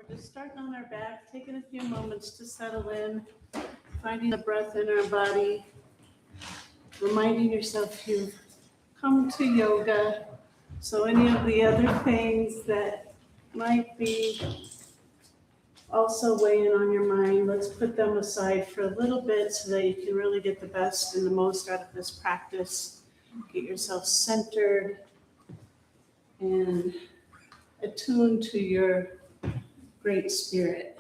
We're just starting on our back, taking a few moments to settle in, finding the breath in our body, reminding yourself you've come to yoga. So any of the other things that might be also weighing on your mind, let's put them aside for a little bit so that you can really get the best and the most out of this practice. Get yourself centered and attuned to your great spirit.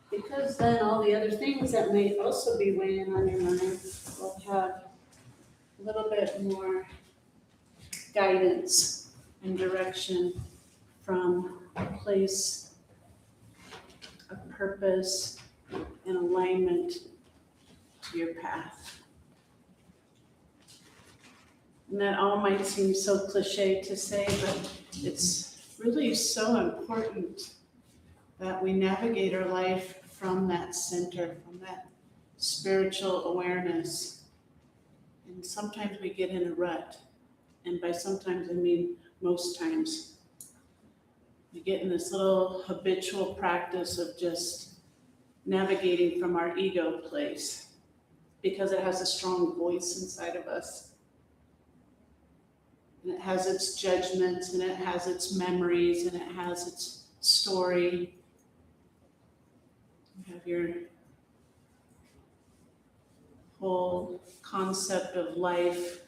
Because then all the other things that may also be weighing on your mind will have a little bit more guidance and direction from a place of purpose and alignment to your path. And that all might seem so cliche to say, but it's really so important that we navigate our life from that center, from that spiritual awareness. And sometimes we get in a rut. And by sometimes, I mean most times. We get in this little habitual practice of just navigating from our ego place because it has a strong voice inside of us. And it has its judgments, and it has its memories, and it has its story. You have your whole concept of life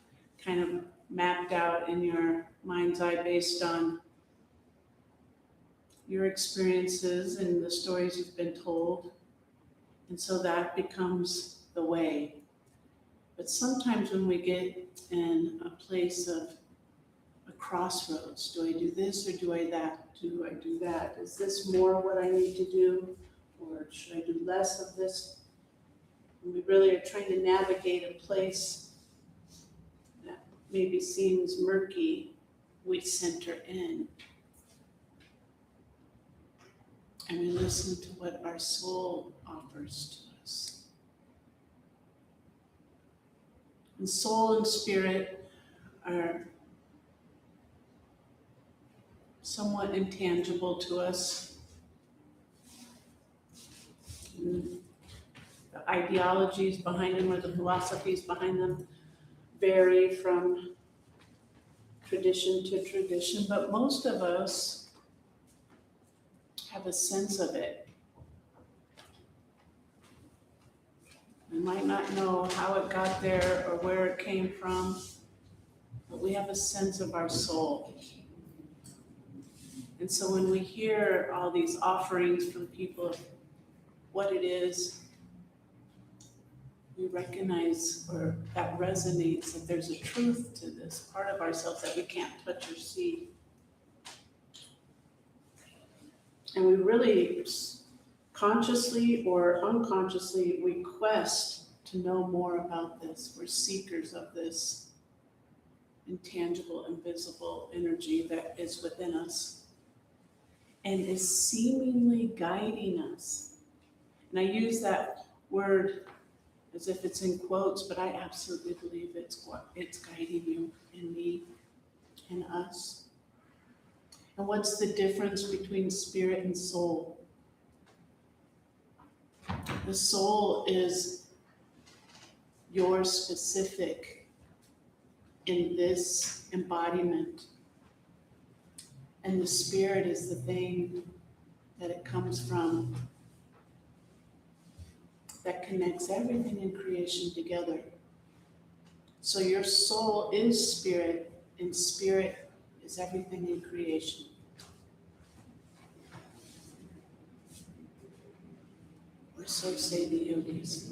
kind of mapped out in your mind's eye based on your experiences and the stories you've been told. And so that becomes the way. But sometimes when we get in a place of a crossroads, do I do this or do I that? Do I do that? Is this more what I need to do? Or should I do less of this? And we really are trying to navigate a place that maybe seems murky. We center in. And we listen to what our soul offers to us. And soul and spirit are somewhat intangible to us. And the ideologies behind them or the philosophies behind them vary from tradition to tradition, but most of us have a sense of it. We might not know how it got there or where it came from, but we have a sense of our soul. And so when we hear all these offerings from people of what it is, we recognize, or that resonates, that there's a truth to this part of ourselves that we can't touch or see. And we really consciously or unconsciously request to know more about this. We're seekers of this intangible, invisible energy that is within us and is seemingly guiding us. And I use that word as if it's in quotes, but I absolutely believe it's guiding you and me and us. And what's the difference between spirit and soul? The soul is your specific in this embodiment. And the spirit is the thing that it comes from that connects everything in creation together. So your soul is spirit, and spirit is everything in creation. Or so say the yogis.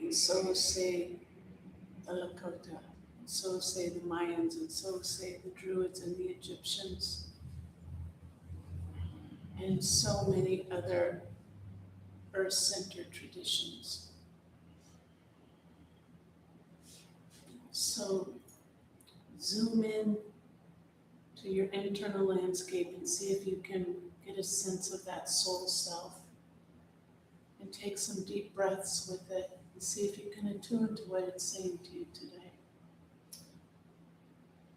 And so say the Lakota. And so say the Mayans. And so say the Druids and the Egyptians. And so many other earth-centered traditions. So zoom in to your internal landscape and see if you can get a sense of that soul self. And take some deep breaths with it and see if you can attune to what it's saying to you today.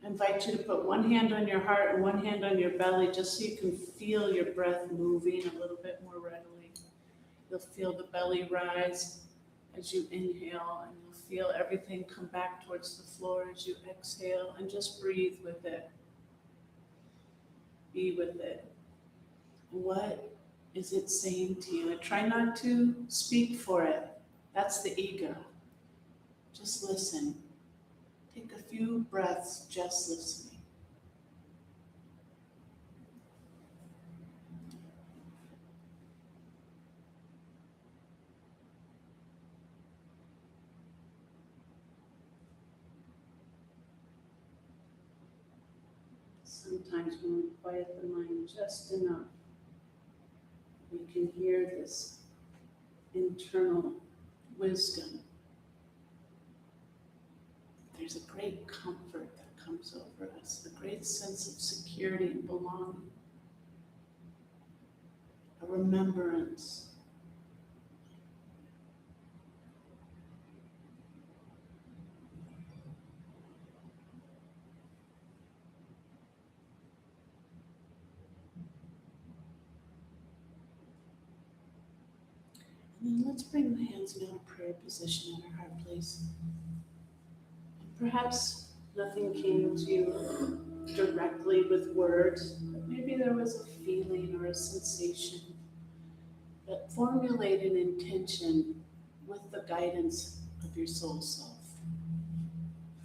I invite you to put one hand on your heart and one hand on your belly just so you can feel your breath moving a little bit more readily. You'll feel the belly rise as you inhale, and you'll feel everything come back towards the floor as you exhale, and just breathe with it. Be with it. What is it saying to you? And try not to speak for it. That's the ego. Just listen. Take a few breaths just listening. Sometimes when we quiet the mind just enough, we can hear this internal wisdom. There's a great comfort that comes over us, a great sense of security and belonging, a remembrance. And then let's bring the hands in a prayer position at our heart, please. And perhaps nothing came to you directly with words, but maybe there was a feeling or a sensation. But formulate an intention with the guidance of your soul self.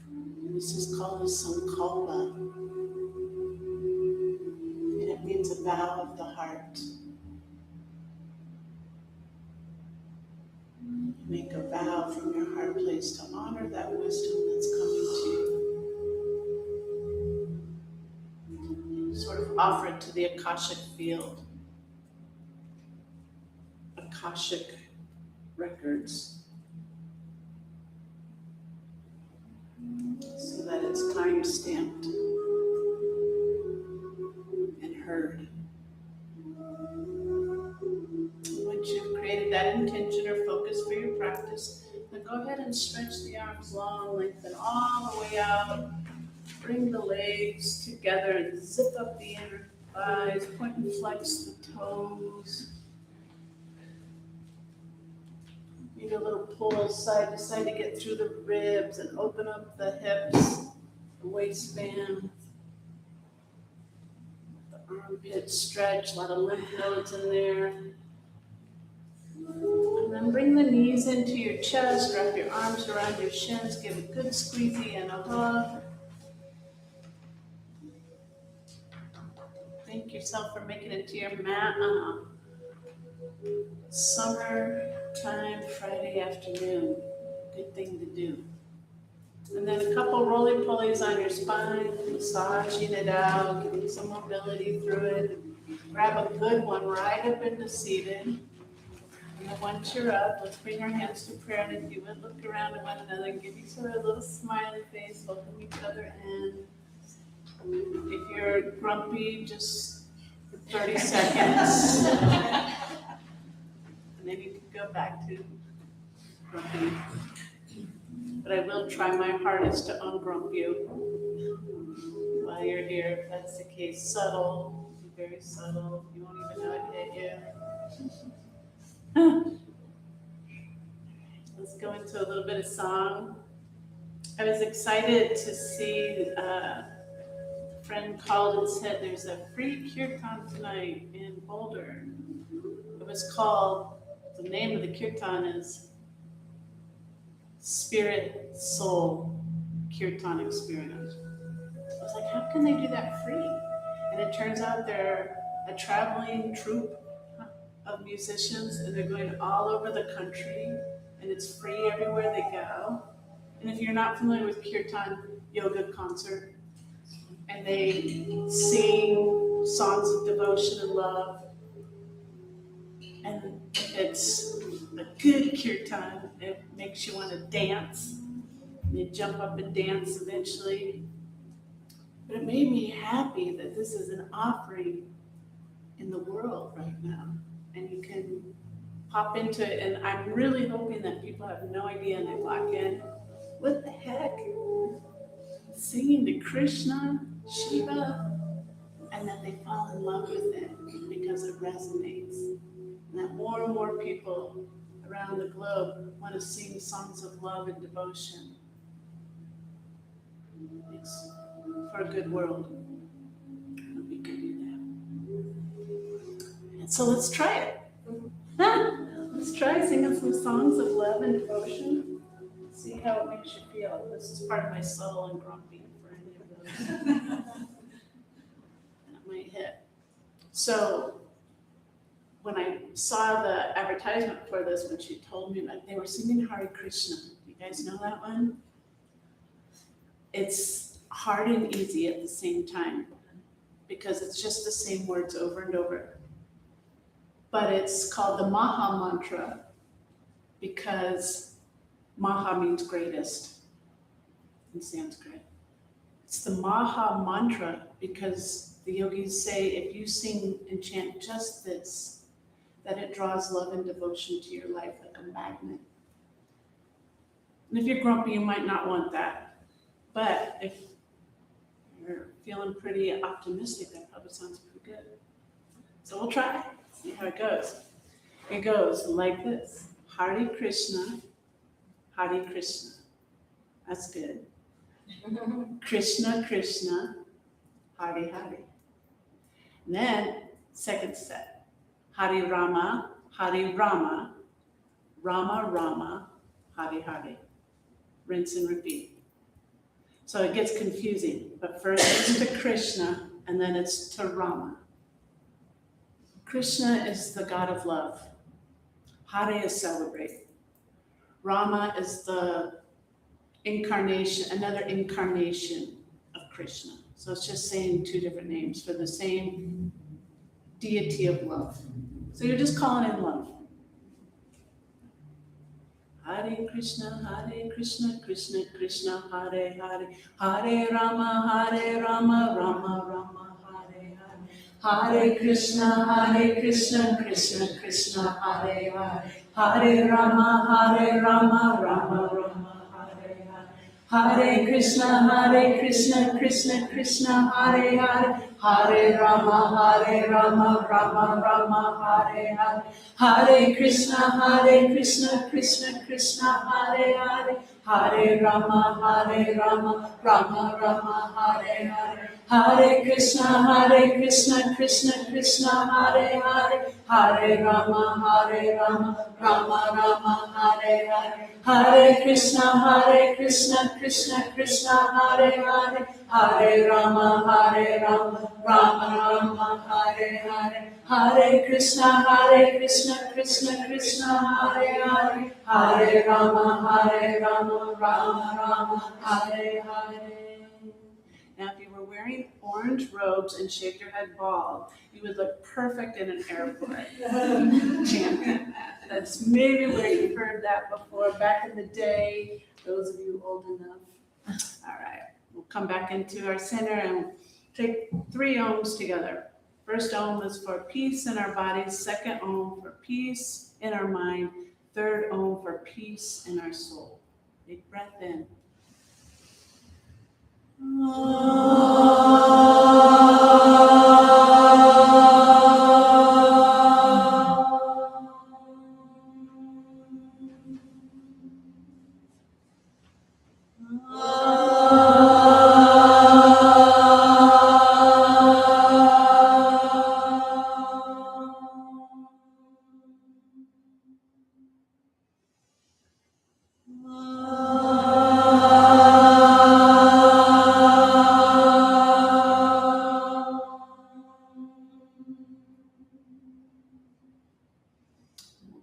And this is called a sankalpa. And it means a vow of the heart. Make a vow from your heart place to honor that wisdom that's coming to you. Sort of offer it to the Akashic field, Akashic records, so that it's time-stamped and heard. Once you've created that intention or focus for your practice, then go ahead and stretch the arms long, lengthen all the way out. Bring the legs together and zip up the inner thighs, point and flex the toes. Need a little pull side to side to get through the ribs and open up the hips, the waistband. The armpits stretch, a lot of lymph nodes in there. And then bring the knees into your chest, wrap your arms around your shins, give a good squeezy and a hug. Thank yourself for making it to your mat on a summertime Friday afternoon. Good thing to do. And then a couple roly-polies on your spine, massaging it out, giving some mobility through it. Grab a good one right up into seated. And then once you're up, let's bring our hands to prayer. And if you would, look around at one another and give each other a little smiley face, welcome each other in. If you're grumpy, just for 30 seconds. And then you can go back to grumpy. But I will try my hardest to ungrump you while you're here. If that's the case, subtle, be very subtle. You won't even know it hit you. Let's go into a little bit of song. I was excited to see a friend called and said there's a free kirtan tonight in Boulder. It was called, the name of the kirtan is Spirit Soul Kirtan Experience. I was like, how can they do that free? And it turns out they're a traveling troupe of musicians, and they're going all over the country, and it's free everywhere they go. And if you're not familiar with kirtan yoga concert, and they sing songs of devotion and love, and if it's a good kirtan, it makes you want to dance. You jump up and dance eventually. But it made me happy that this is an offering in the world right now. And you can pop into it. And I'm really hoping that people have no idea and they walk in. What the heck? singing to Krishna, Shiva, and that they fall in love with it because it resonates. And that more and more people around the globe want to sing songs of love and devotion. It's for a good world. And we can do that. And so let's try it. Let's try singing some songs of love and devotion. See how it makes you feel. This is part of my subtle and grumpy for any of those. That might hit. So when I saw the advertisement for this, when she told me that they were singing Hare Krishna, you guys know that one? It's hard and easy at the same time because it's just the same words over and over. But it's called the Maha Mantra because Maha means greatest in Sanskrit. It's the Maha Mantra because the yogis say if you sing and chant just this, that it draws love and devotion to your life like a magnet. And if you're grumpy, you might not want that. But if you're feeling pretty optimistic, that probably sounds pretty good. So we'll try. See how it goes. It goes like this. Hare Krishna, Hare Krishna. That's good. Krishna, Krishna, Hare Hare. And then, second set. Hare Rama, Hare Rama, Rama Rama, Hare Hare. Rinse and repeat. So it gets confusing, but first it's to Krishna, and then it's to Rama. Krishna is the God of love. Hare is celebrate. Rama is the incarnation, another incarnation of Krishna. So it's just saying two different names for the same deity of love. So you're just calling in love. Hare Krishna, Krishna Krishna, Hare Hare, Hare Rama, Rama Rama, Hare Hare, Hare Krishna, Krishna Krishna, Hare Hare, Hare Rama, Rama Rama, Hare Hare, Hare Krishna, Krishna Krishna, Hare Hare, Hare Rama, Rama Rama, Hare Hare, Hare Krishna, Krishna Krishna, Hare Hare, Hare Rama, Rama Rama, Hare Hare, Hare Krishna, Krishna Hare Hare, Hare Rama, Rama Hare Hare, Hare Krishna, Krishna Hare Hare, Hare Rama, Rama Hare Hare, Hare Krishna, Krishna Hare Hare, Hare Rama, Rama Hare Hare. Now, if you were wearing orange robes and shaved your head bald, you would look perfect in an airport chanting that. That's maybe where you've heard that before, back in the day, those of you old enough. All right, we'll come back into our center and take 3 ohms together. First ohm is for peace in our bodies, second ohm for peace in our mind, third ohm for peace in our soul. Big breath in.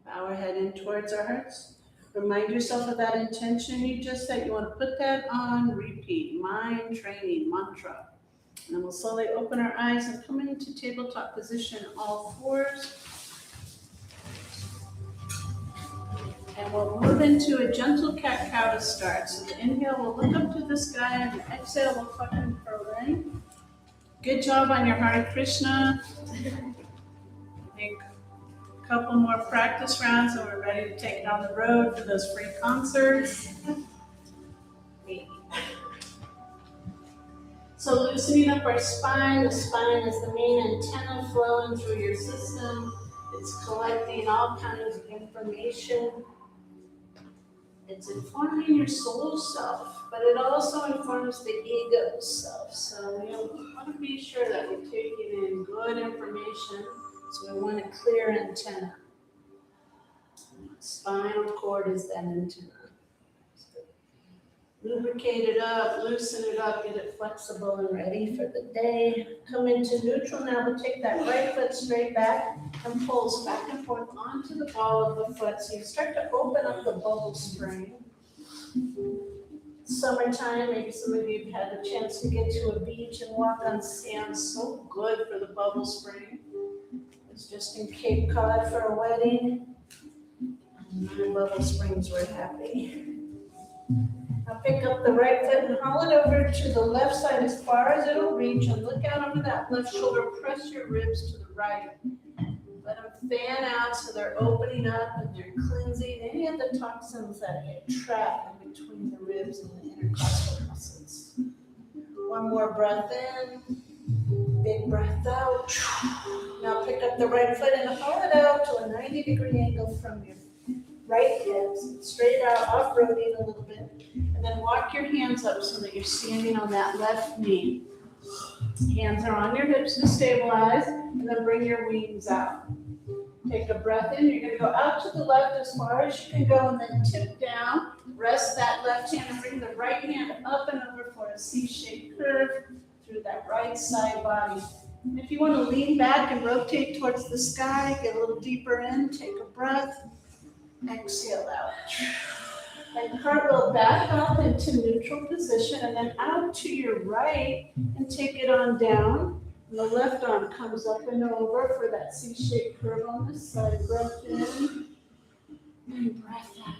Bow our head in towards our hearts. Remind yourself of that intention you just set. You want to put that on repeat. Mind training mantra. And then we'll slowly open our eyes and come into tabletop position, all fours. And we'll move into a gentle cat-cow to start. So the inhale, we'll look up to the sky, and the exhale, we'll fucking further in. Good job on your Hare Krishna. I think a couple more practice rounds and we're ready to take it on the road for those free concerts. So loosening up our spine. The spine is the main antenna flowing through your system. It's collecting all kinds of information. It's informing your soul self, but it also informs the ego self. So we want to be sure that we're taking in good information. So we want a clear antenna. Spinal cord is that antenna. Lubricate it up, loosen it up, get it flexible and ready for the day. Come into neutral now, but take that right foot straight back and pulse back and forth onto the ball of the foot. So you start to open up the bubble spring. Summertime, maybe some of you have had a chance to get to a beach and walk on sand. So good for the bubble spring. It's just in Cape Cod for a wedding. And my bubble springs were happy. Now pick up the right foot and haul it over to the left side as far as it'll reach, and look out over that left shoulder. Press your ribs to the right. Let them fan out so they're opening up and they're cleansing any of the toxins that get trapped in between the ribs and the intercostal muscles. One more breath in, big breath out. Now pick up the right foot and haul it out to a 90-degree angle from your right hips, straight out, off-roading a little bit, and then walk your hands up so that you're standing on that left knee. Hands are on your hips to stabilize, and then bring your wings out. Take a breath in. You're going to go out to the left as far as you can go, and then tip down. Rest that left hand and bring the right hand up and over for a C-shaped curve through that right side body. And if you want to lean back and rotate towards the sky, get a little deeper in, take a breath. Exhale out. And cartwheel back up into neutral position and then out to your right and take it on down. And the left arm comes up and over for that C-shaped curve on this side. Breath in and breath out.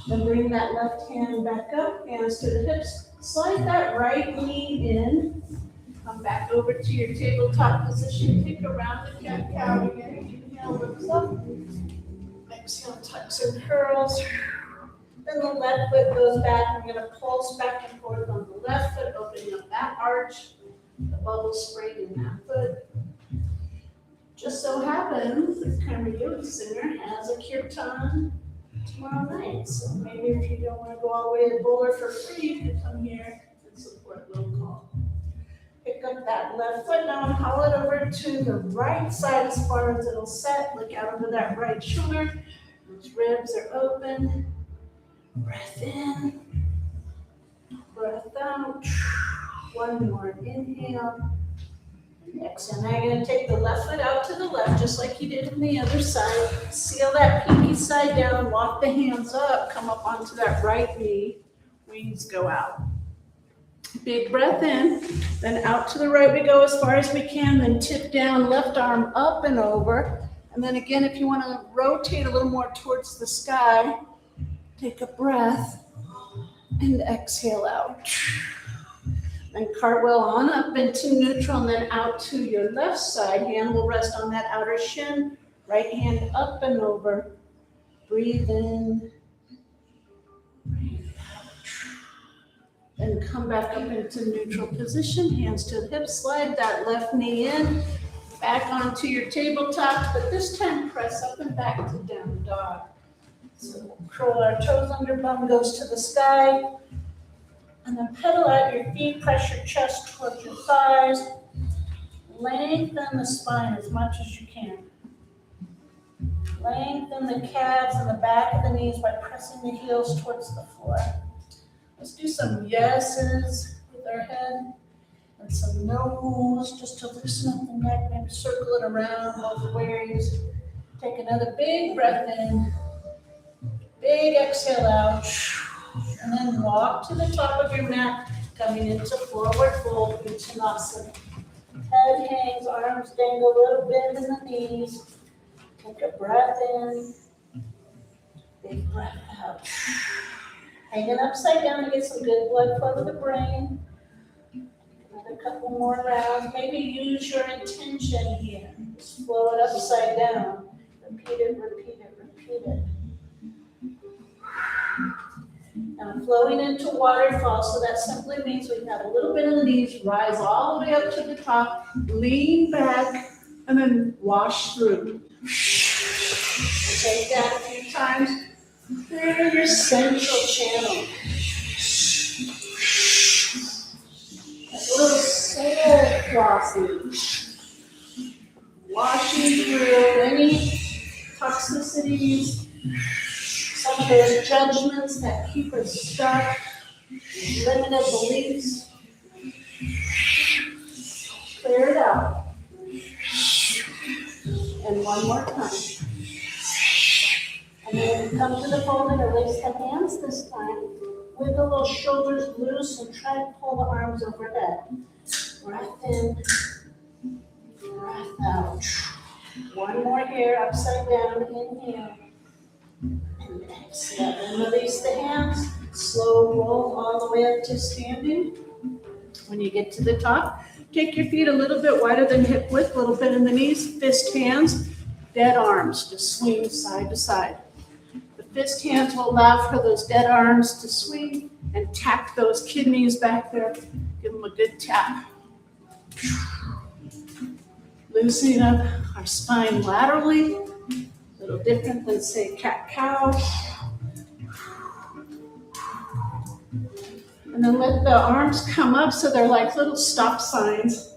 Then bring that left hand back up, hands to the hips. Slide that right knee in. Come back over to your tabletop position. Take a round of cat-cow again. Inhale, lifts up. Exhale, tucks and curls. Then the left foot goes back. I'm going to pulse back and forth on the left foot, opening up that arch, the bubble spring in that foot. Just so happens, this Karma Yoga Center has a kirtan tomorrow night. So maybe if you don't want to go all the way to Boulder for free, you can come here and support local. Pick up that left foot now and haul it over to the right side as far as it'll set. Look out over that right shoulder. Those ribs are open. Breath in. Breath out. One more inhale. Exhale. Now you're going to take the left foot out to the left, just like you did on the other side. Seal that pinky side down. Walk the hands up. Come up onto that right knee. Wings go out. Big breath in, then out to the right we go as far as we can, then tip down, left arm up and over. And then again, if you want to rotate a little more towards the sky, take a breath and exhale out. Then cartwheel on up into neutral and then out to your left side. Hand will rest on that outer shin, right hand up and over. Breathe in. And come back up into neutral position, hands to the hips, slide that left knee in, back onto your tabletop, but this time press up and back to down dog. So curl our toes under, bum goes to the sky, and then pedal out your feet, press your chest towards your thighs, lengthen the spine as much as you can. Lengthen the calves and the back of the knees by pressing the heels towards the floor. Let's do some yeses with our head and some no's just to loosen up the neck, maybe circle it around both ways. Take another big breath in, big exhale out, and then walk to the top of your mat, coming into forward fold, Uttanasana. Head hangs, arms dangle, little bend in the knees. Take a breath in, big breath out. Hanging upside down to get some good blood flow to the brain. Another couple more rounds. Maybe use your intention here. Just flow it upside down. Repeat it, repeat it, repeat it. Flowing into waterfall, so that simply means we have a little bit of the knees, rise all the way up to the top, lean back, and then wash through. Take that a few times through your central channel. Like a little soul flossing. Washing through any toxicities, some of those judgments that keep us stuck, limited beliefs. Clear it out. And one more time. And then come to the folded, release the hands this time. Wiggle those shoulders loose and try to pull the arms overhead. Breath in, breath out. One more here, upside down, inhale. And exhale. And release the hands. Slow roll all the way up to standing. When you get to the top, take your feet a little bit wider than hip width, a little bit in the knees, fist hands, dead arms, just swing side to side. The fist hands will allow for those dead arms to swing and tap those kidneys back there. Give them a good tap. Loosening up our spine laterally, a little different than, say, cat-cow. And then let the arms come up so they're like little stop signs,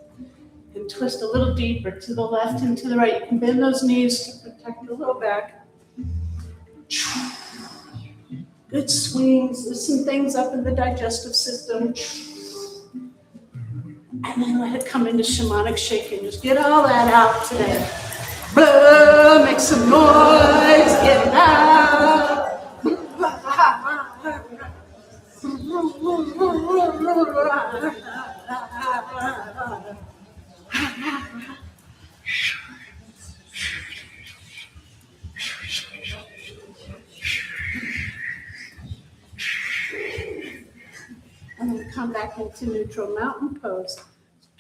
and twist a little deeper to the left and to the right. You can bend those knees to protect your low back. Good swings, loosen things up in the digestive system. And then let it come into shamanic shaking. Just get all that out today. Blah, make some noise, get it out. And then come back into neutral mountain pose.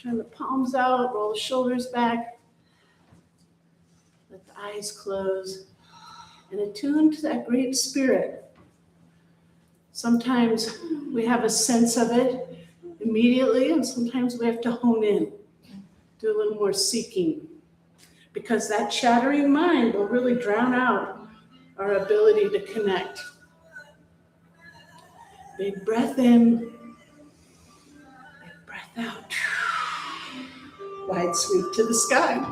Turn the palms out, roll the shoulders back. Let the eyes close. And attune to that great spirit. Sometimes we have a sense of it immediately, and sometimes we have to hone in, do a little more seeking, because that chattering mind will really drown out our ability to connect. Big breath in, big breath out. Wide sweep to the sky.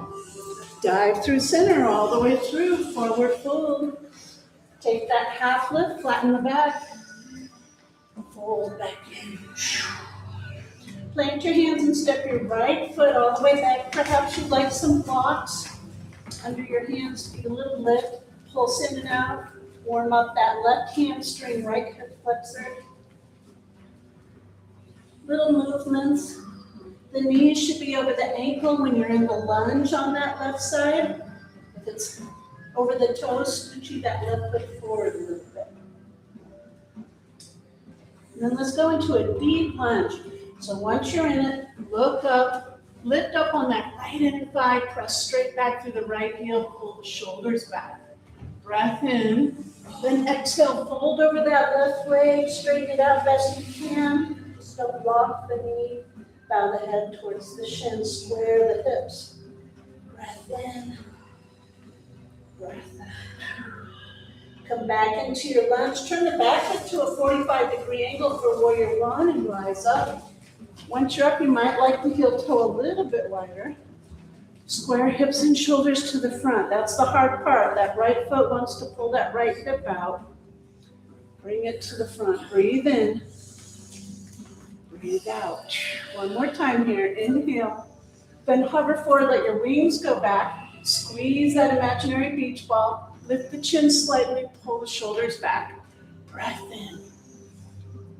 Dive through center all the way through, forward fold. Take that half lift, flatten the back. Fold back in. Plant your hands and step your right foot all the way back. Perhaps you'd like some blocks under your hands to get a little lift. Pulse in and out. Warm up that left hamstring, right hip flexor. Little movements. The knees should be over the ankle when you're in the lunge on that left side. If it's over the toes, scoochie that left foot forward a little bit. And then let's go into a deep lunge. So once you're in it, look up, lift up on that right inner thigh, press straight back through the right heel, pull the shoulders back. Breath in, then exhale, fold over that left leg, straighten it out best you can. Just don't block the knee, bow the head towards the shin, square the hips. Breath in, breath out. Come back into your lunge. Turn the back hip to a 45-degree angle for warrior one and rise up. Once you're up, you might like the heel toe a little bit wider. Square hips and shoulders to the front. That's the hard part. That right foot wants to pull that right hip out. Bring it to the front. Breathe in. Breathe out. One more time here. Inhale. Then hover forward. Let your wings go back. Squeeze that imaginary beach ball. Lift the chin slightly, pull the shoulders back. Breath in,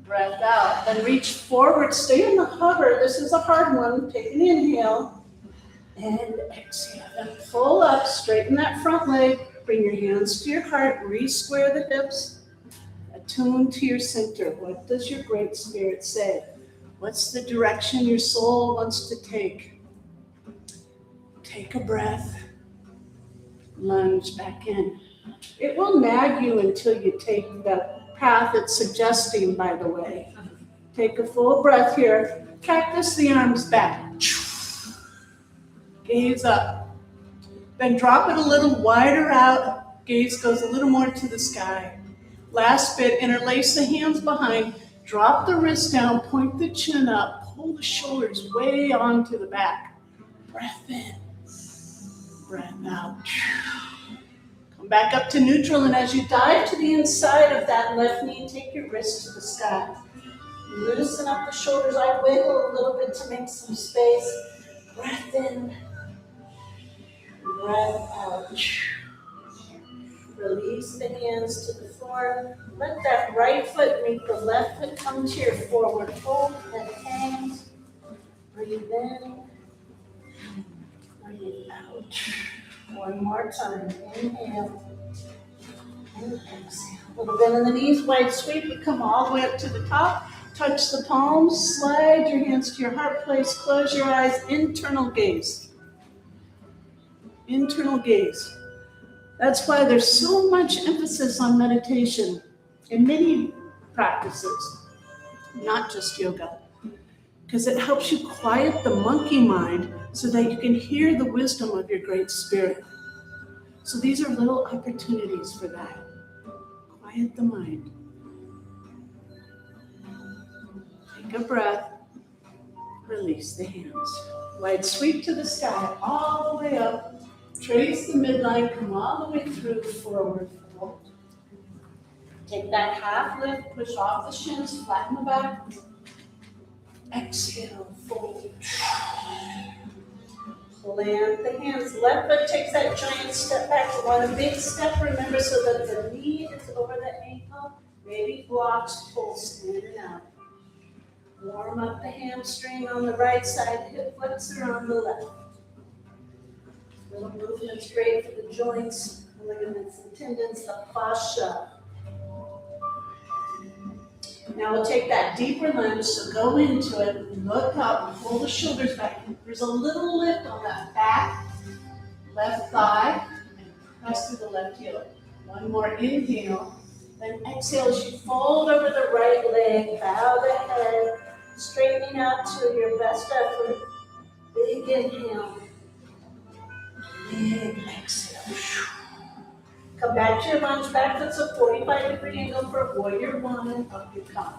breath out. Then reach forward, stay in the hover. This is a hard one. Take an inhale and exhale. Then pull up, straighten that front leg. Bring your hands to your heart, re-square the hips. Attune to your center. What does your great spirit say? What's the direction your soul wants to take? Take a breath. Lunge back in. It will nag you until you take that path it's suggesting, by the way. Take a full breath here. Cactus the arms back. Gaze up. Then drop it a little wider out. Gaze goes a little more to the sky. Last bit, interlace the hands behind. Drop the wrist down, point the chin up, pull the shoulders way onto the back. Breath in, breath out. Come back up to neutral, and as you dive to the inside of that left knee, take your wrist to the sky. Loosen up the shoulders. I wiggle a little bit to make some space. Breath in, breath out. Release the hands to the floor. Let that right foot meet the left foot. Come to your forward fold. Head hangs. Breathe in. Breathe out. One more time. Inhale. And exhale. A little bend in the knees. Wide sweep. You come all the way up to the top. Touch the palms. Slide your hands to your heart place. Close your eyes. Internal gaze. Internal gaze. That's why there's so much emphasis on meditation in many practices, not just yoga, because it helps you quiet the monkey mind so that you can hear the wisdom of your great spirit. So these are little opportunities for that. Quiet the mind. Take a breath. Release the hands. Wide sweep to the sky, all the way up. Trace the midline, come all the way through, forward fold. Take that half lift, push off the shins, flatten the back. Exhale, fold. Plant the hands. Left foot takes that giant step back. You want a big step, remember, so that the knee is over the ankle. Maybe blocks, pulse in and out. Warm up the hamstring on the right side, hip flexor on the left. Little movements great for the joints, ligaments, and tendons, the fascia. Now we'll take that deeper lunge, so go into it, look up, pull the shoulders back. There's a little lift on that back, left thigh, and press through the left heel. One more inhale, then exhale as you fold over the right leg, bow the head, straightening out to your best effort. Big inhale. Big exhale. Come back to your lunge back. That's a 45-degree angle for warrior one, and up you come.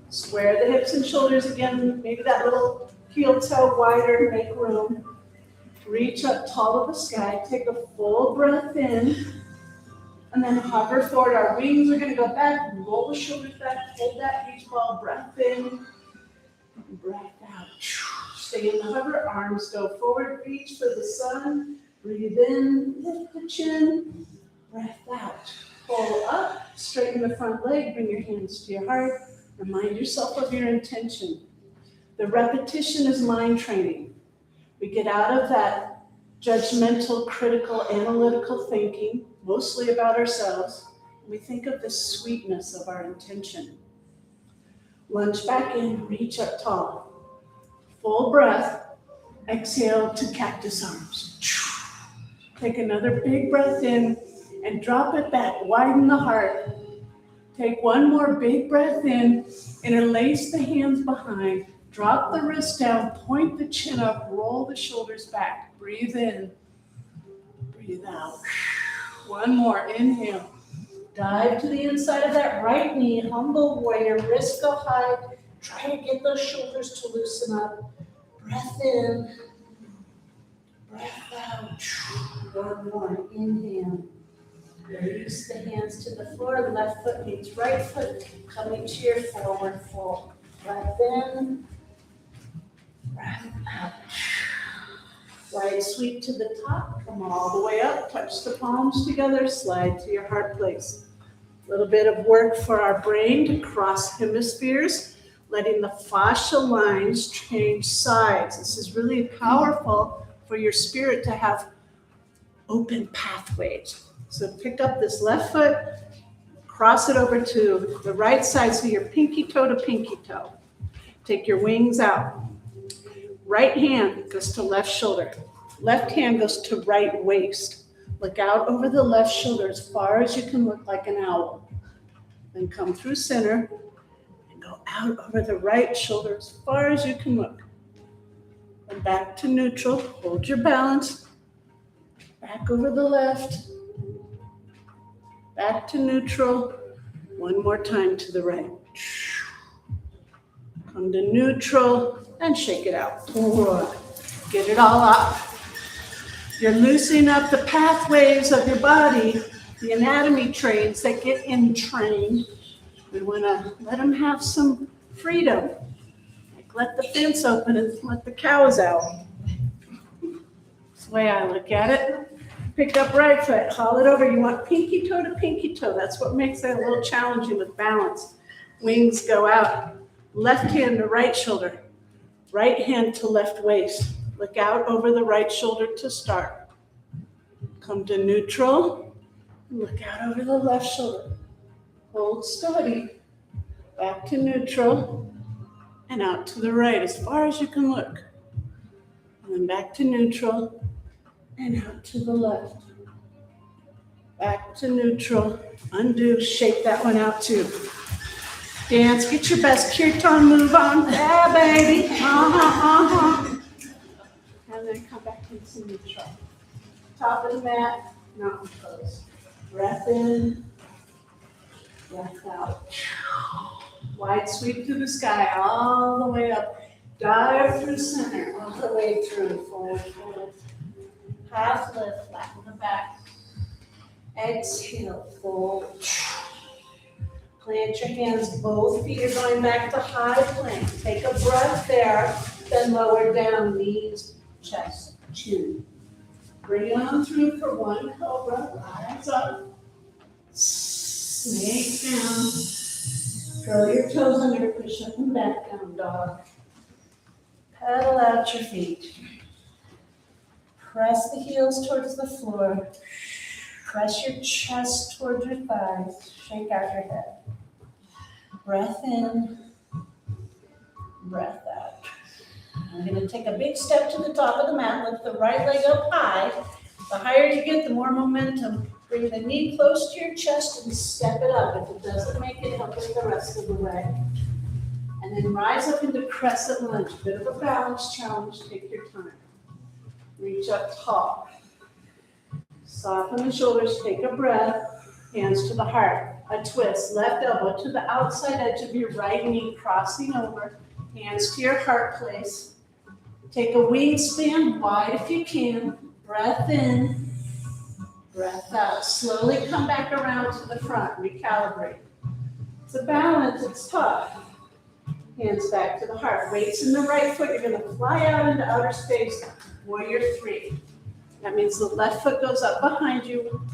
Square the hips and shoulders again. Maybe that little heel toe wider, make room. Reach up tall to the sky. Take a full breath in, and then hover forward. Our wings are going to go back. Roll the shoulders back. Hold that beach ball. Breath in, breath out. Stay in the hover, arms go forward, reach for the sun, breathe in, lift the chin, breath out. Pull up, straighten the front leg, bring your hands to your heart, remind yourself of your intention. The repetition is mind training. We get out of that judgmental, critical, analytical thinking, mostly about ourselves, and we think of the sweetness of our intention. Lunge back in, reach up tall. Full breath, exhale to cactus arms. Take another big breath in and drop it back, widen the heart. Take one more big breath in, interlace the hands behind, drop the wrist down, point the chin up, roll the shoulders back. Breathe in, breathe out. One more, inhale. Dive to the inside of that right knee, humble warrior, wrists go high. Try to get those shoulders to loosen up. Breath in, breath out. One more, inhale. Release the hands to the floor. Left foot meets right foot. Coming to your forward fold. Breath in, breath out. Wide sweep to the top. Come all the way up. Touch the palms together. Slide to your heart place. A little bit of work for our brain to cross hemispheres. Letting the fascia lines change sides. This is really powerful for your spirit to have open pathways. So pick up this left foot, cross it over to the right side, so you're pinky toe to pinky toe. Take your wings out. Right hand goes to left shoulder. Left hand goes to right waist. Look out over the left shoulder as far as you can look like an owl. Then come through center and go out over the right shoulder as far as you can look. And back to neutral. Hold your balance. Back over the left. Back to neutral. One more time to the right. Come to neutral and shake it out. Get it all up. You're loosening up the pathways of your body, the anatomy trains that get entrained. We want to let them have some freedom. Like let the fence open and let the cows out. That's the way I look at it. Pick up right foot, haul it over. You want pinky toe to pinky toe. That's what makes it a little challenging with balance. Wings go out. Left hand to right shoulder. Right hand to left waist. Look out over the right shoulder to start. Come to neutral. Look out over the left shoulder. Hold steady. Back to neutral. And out to the right as far as you can look. And then back to neutral. And out to the left. Back to neutral. Undo. Shake that one out too. Dance. Get your best kirtan move on. Yeah, baby. And then come back into neutral. Top of the mat, mountain pose. Breath in, breath out. Wide sweep through the sky, all the way up. Dive through center, all the way through. Forward, forward. Half lift, flatten the back. Exhale, fold. Plant your hands, both feet are going back to high plank. Take a breath there, then lower down, knees, chest, chin. Bring it on through for one cobra. Rise up. Snake down. Curl your toes under, push up and back, down dog. Pedal out your feet. Press the heels towards the floor. Press your chest towards your thighs. Shake out your head. Breath in. Breath out. I'm going to take a big step to the top of the mat. Lift the right leg up high. The higher you get, the more momentum. Bring the knee close to your chest and step it up. If it doesn't make it, help it the rest of the way. And then rise up into crescent lunge. Bit of a balance challenge. Take your time. Reach up tall. Soften the shoulders. Take a breath. Hands to the heart. A twist. Left elbow to the outside edge of your right knee, crossing over. Hands to your heart place. Take a wingspan wide if you can. Breath in. Breath out. Slowly come back around to the front. Recalibrate. It's a balance. It's tough. Hands back to the heart. Weights in the right foot. You're going to fly out into outer space. Warrior 3. That means the left foot goes up behind you.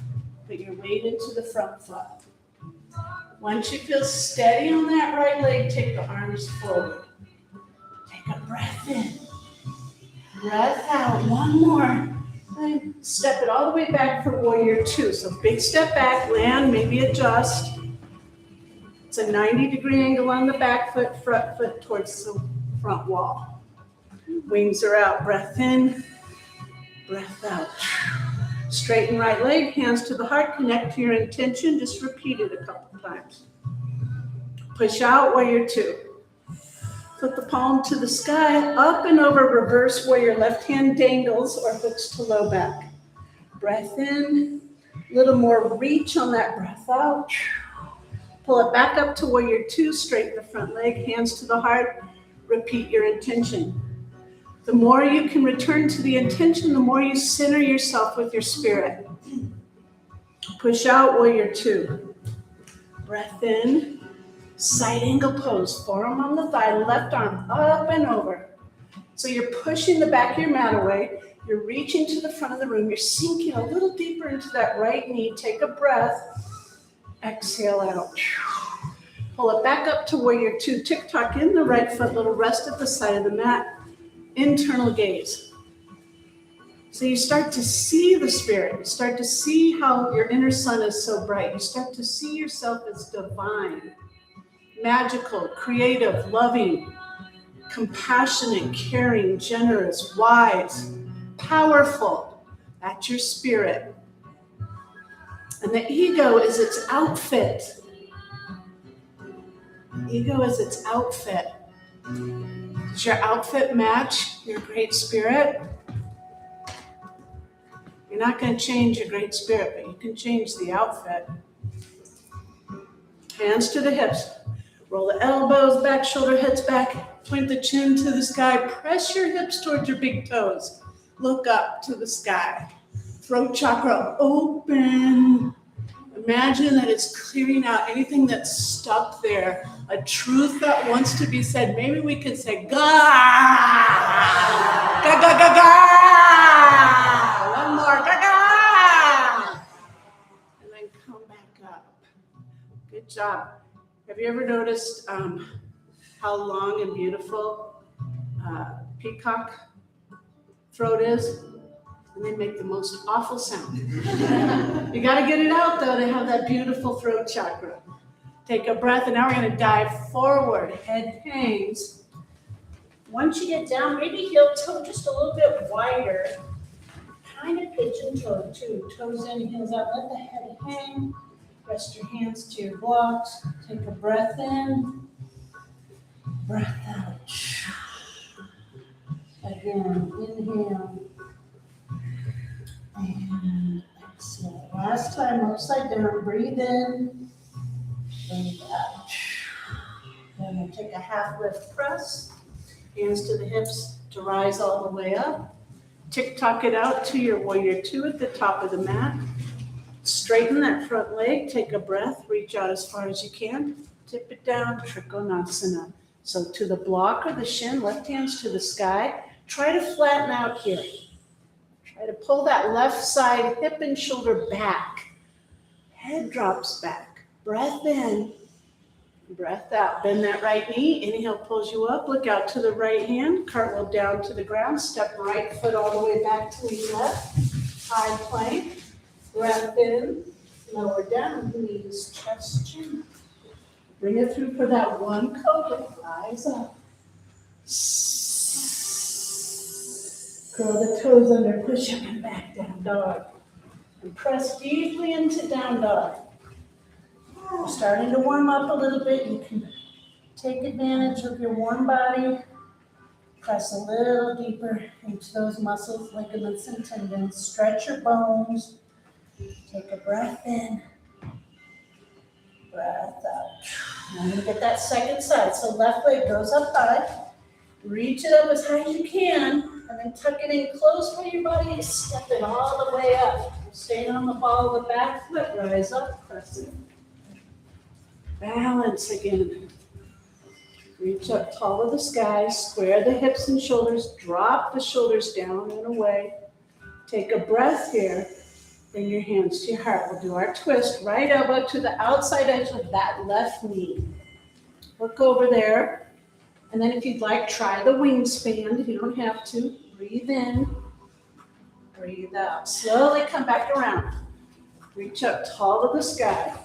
Put your weight into the front foot. Once you feel steady on that right leg, take the arms forward. Take a breath in. Breath out. One more. And step it all the way back for warrior 2. So big step back, land, maybe adjust. It's a 90-degree angle on the back foot, front foot towards the front wall. Wings are out. Breath in. Breath out. Straighten right leg, hands to the heart, connect to your intention. Just repeat it a couple times. Push out, warrior 2. Put the palm to the sky, up and over, reverse warrior. Left hand dangles or hooks to low back. Breath in, a little more reach on that breath out. Pull it back up to warrior 2, straighten the front leg, hands to the heart. Repeat your intention. The more you can return to the intention, the more you center yourself with your spirit. Push out, warrior 2. Breath in, side angle pose, forearm on the thigh, left arm up and over. So you're pushing the back of your mat away. You're reaching to the front of the room. You're sinking a little deeper into that right knee. Take a breath. Exhale out. Pull it back up to warrior 2. Tick-tock in the right foot, little rest at the side of the mat. Internal gaze. So you start to see the spirit. You start to see how your inner sun is so bright. You start to see yourself as divine, magical, creative, loving, compassionate, caring, generous, wise, powerful. That's your spirit. And the ego is its outfit. Ego is its outfit. Does your outfit match your great spirit? You're not going to change your great spirit, but you can change the outfit. Hands to the hips. Roll the elbows back, shoulder heads back. Point the chin to the sky. Press your hips towards your big toes. Look up to the sky. Throat chakra open. Imagine that it's clearing out anything that's stuck there. A truth that wants to be said. Maybe we can say, ga, ga, ga, ga, ga. One more, ga, ga. And then come back up. Good job. Have you ever noticed how long and beautiful peacock throat is? And they make the most awful sound. You got to get it out, though, to have that beautiful throat chakra. Take a breath, and now we're going to dive forward. Head hangs. Once you get down, maybe heel toe just a little bit wider. Kind of pigeon toe, too. Toes in, heels out. Let the head hang. Rest your hands to your blocks. Take a breath in. Breath out. Again, inhale. And exhale. Last time, upside down. Breathe in. Breathe out. Then we'll take a half lift press. Hands to the hips to rise all the way up. Tick-tock it out to your warrior two at the top of the mat. Straighten that front leg. Take a breath. Reach out as far as you can. Tip it down. Trikonasana. So to the block or the shin, left hands to the sky. Try to flatten out here. Try to pull that left side hip and shoulder back. Head drops back. Breath in. Breath out. Bend that right knee. Inhale pulls you up. Look out to the right hand. Cartwheel down to the ground. Step right foot all the way back to the left. High plank. Breath in. Lower down. Knees, chest, chin. Bring it through for that one cobra. Eyes up. Curl the toes under. Push up and back. Down dog. And press deeply into down dog. We're starting to warm up a little bit. You can take advantage of your warm body. Press a little deeper into those muscles, ligaments, and tendons. Stretch your bones. Take a breath in. Breath out. Now I'm going to get that second side. So left leg goes up high. Reach it up as high as you can. And then tuck it in close where your body is. Step it all the way up. Staying on the ball of the back foot. Rise up. Press it. Balance again. Reach up tall to the sky. Square the hips and shoulders. Drop the shoulders down and away. Take a breath here. Bring your hands to your heart. We'll do our twist. Right elbow to the outside edge of that left knee. Look over there. And then if you'd like, try the wingspan. You don't have to. Breathe in. Breathe out. Slowly come back around. Reach up tall to the sky.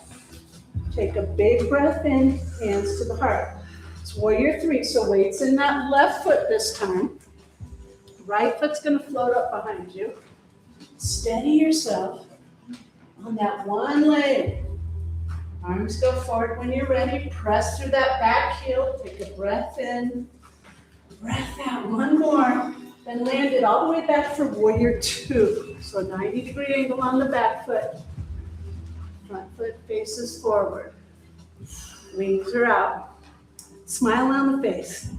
Take a big breath in, hands to the heart. It's warrior three, so weight's in that left foot this time. Right foot's gonna float up behind you. Steady yourself on that one leg. Arms go forward when you're ready. Press through that back heel. Take a breath in, breath out. One more. Then land it all the way back for warrior two. So 90-degree angle on the back foot. Front foot faces forward. Wings are out. Smile on the face.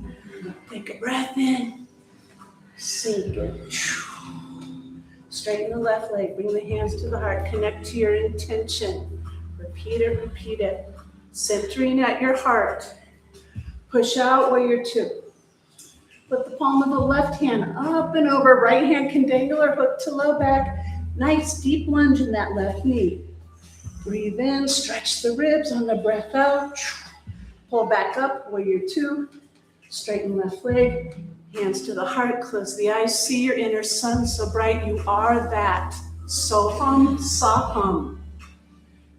Take a breath in. Sink it. Straighten the left leg. Bring the hands to the heart. Connect to your intention. Repeat it, repeat it. Centering at your heart. Push out warrior two. Put the palm of the left hand up and over. Right hand can dangle or hook to low back. Nice deep lunge in that left knee. Breathe in, stretch the ribs on the breath out. Pull back up, warrior two. Straighten left leg, hands to the heart, close the eyes. See your inner sun so bright. You are that. Soham, Saham.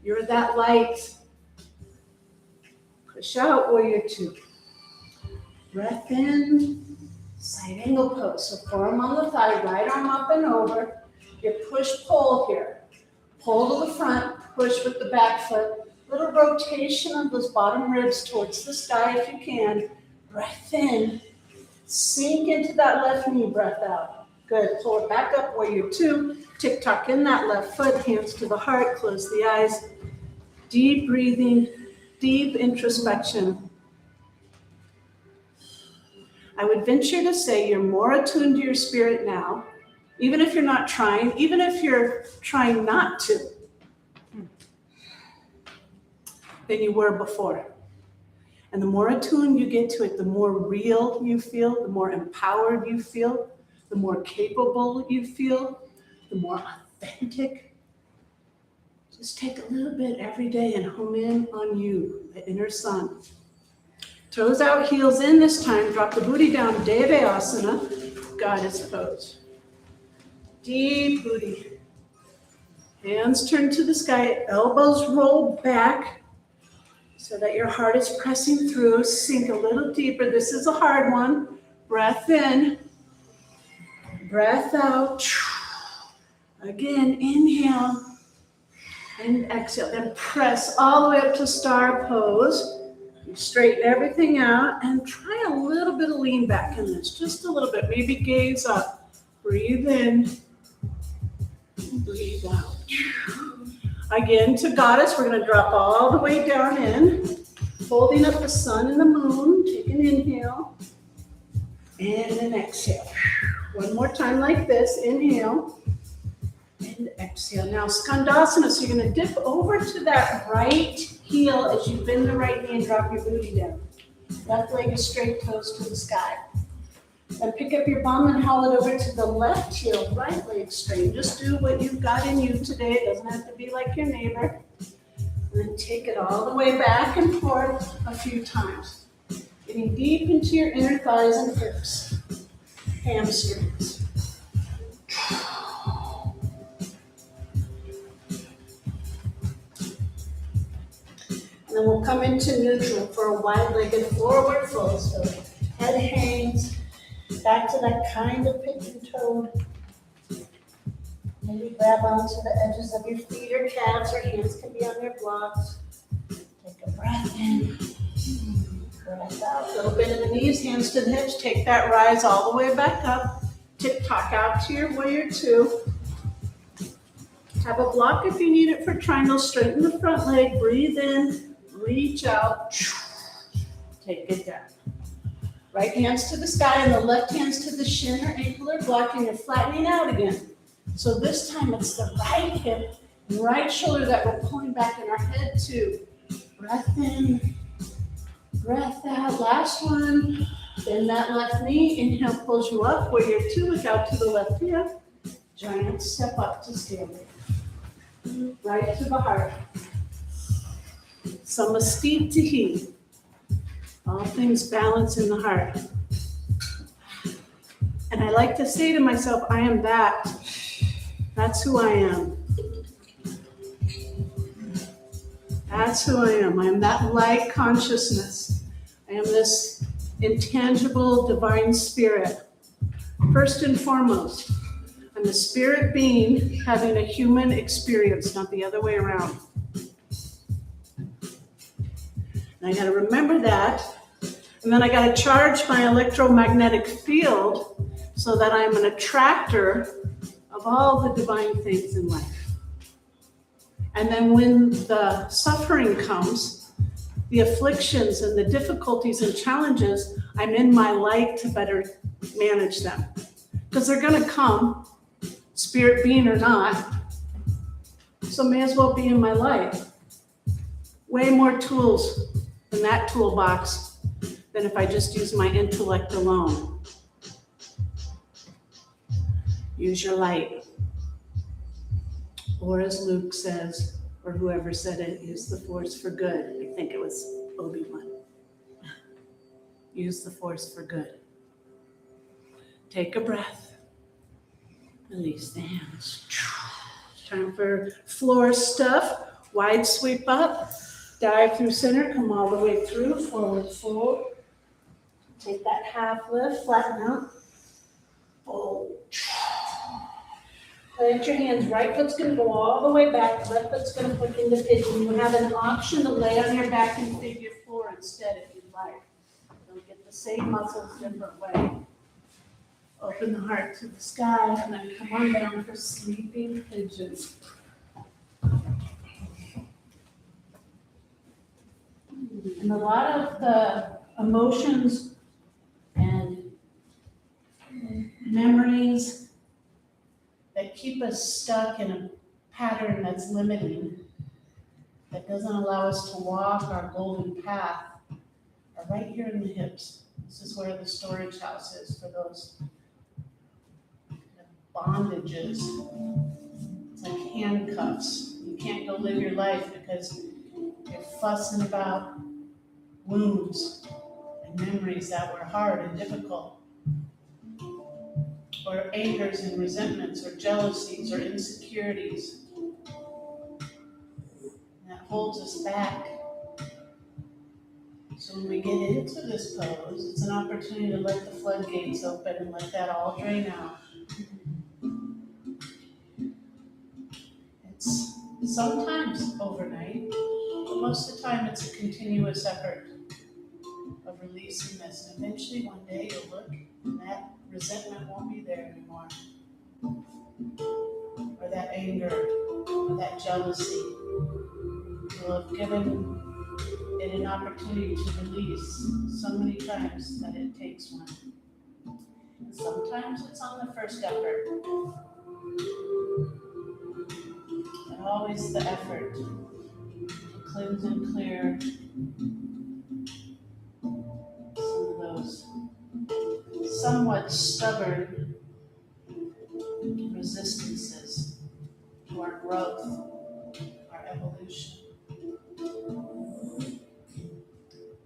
You're that light. Push out, warrior two. Breath in, side angle pose. So forearm on the thigh, right arm up and over. You push-pull here. Pull to the front. Push with the back foot, Little rotation of those bottom ribs towards the sky if you can. Breath in. Sink into that left knee, breath out. Good, pull it back up, warrior two. Tick-tock in that left foot, hands to the heart, close the eyes. Deep breathing, deep introspection. I would venture to say you're more attuned to your spirit now, even if you're not trying, even if you're trying not to, than you were before. And the more attuned you get to it, the more real you feel, the more empowered you feel, the more capable you feel, the more authentic. Just take a little bit every day and home in on you, the inner sun. Toes out, heels in this time. Drop the booty down, Devasana, goddess pose. Deep booty. Hands turn to the sky, elbows roll back so that your heart is pressing through. Sink a little deeper. This is a hard one. Breath in, breath out. Again, inhale and exhale. Then press all the way up to star pose. Straighten everything out and try a little bit of lean back in this, just a little bit. Maybe gaze up. Breathe in, breathe out. Again, to goddess, we're going to drop all the way down in, holding up the sun and the moon. Take an inhale and an exhale. One more time like this. Inhale and exhale. Now, Skandasana. So you're going to dip over to that right heel as you bend the right knee and drop your booty down. Left leg is straight, toes to the sky. And pick up your bum and haul it over to the left heel, right leg straight. Just do what you've got in you today. It doesn't have to be like your neighbor. And then take it all the way back and forth a few times. Getting deep into your inner thighs and hips, hamstrings. And then we'll come into neutral for a wide-legged forward fold. So head hangs back to that kind of pigeon-toed. Maybe grab onto the edges of your feet or calves, or hands can be on your blocks. Take a breath in, breath out. A little bit in the knees, hands to the hips. Take that rise all the way back up. Tick-tock out to your warrior two. Have a block if you need it for triangle. Straighten the front leg. Breathe in. Reach out, take it down. Right hands to the sky and the left hands to the shin or ankle or block, and you're flattening out again. So this time it's the right hip and right shoulder that we're pulling back in our head too. Breath in, breath out. Last one. Bend that left knee. Inhale pulls you up. Warrior two, look out to the left heel. Giant step up to standing. Right to the heart. Samastiti Tahi. All things balance in the heart. And I like to say to myself, I am that. That's who I am. That's who I am. I am that light consciousness. I am this intangible divine spirit. First and foremost, I'm a spirit being having a human experience, not the other way around. And I got to remember that. And then I got to charge my electromagnetic field so that I'm an attractor of all the divine things in life. And then when the suffering comes, the afflictions and the difficulties and challenges, I'm in my light to better manage them. Because they're going to come, spirit being or not. So may as well be in my light. Way more tools in that toolbox than if I just use my intellect alone. Use your light. Or as Luke says, or whoever said it, use the force for good. I think it was Obi-Wan. Use the force for good. Take a breath. Release the hands. Time for floor stuff. Wide sweep up. Dive through center, come all the way through, forward fold. Take that half lift, flatten out. Fold. Plant your hands, right foot's gonna go all the way back, left foot's gonna hook into pigeon. You have an option to lay on your back in figure four instead if you'd like. You'll get the same muscles different way. Open the heart to the sky and then come on down for sleeping pigeon. And a lot of the emotions and memories that keep us stuck in a pattern that's limiting, that doesn't allow us to walk our golden path, are right here in the hips. This is where the storage house is for those bondages. It's like handcuffs. You can't go live your life because you're fussing about wounds and memories that were hard and difficult, or angers and resentments, or jealousies, or insecurities. And that holds us back. So when we get into this pose, it's an opportunity to let the floodgates open and let that all drain out. It's sometimes overnight, but most of the time it's a continuous effort of releasing this. And eventually one day you'll look and that resentment won't be there anymore. Or that anger, or that jealousy. You'll have given it an opportunity to release so many times that it takes one. And sometimes it's on the first effort. And always the effort to cleanse and clear some of those somewhat stubborn resistances to our growth, our evolution.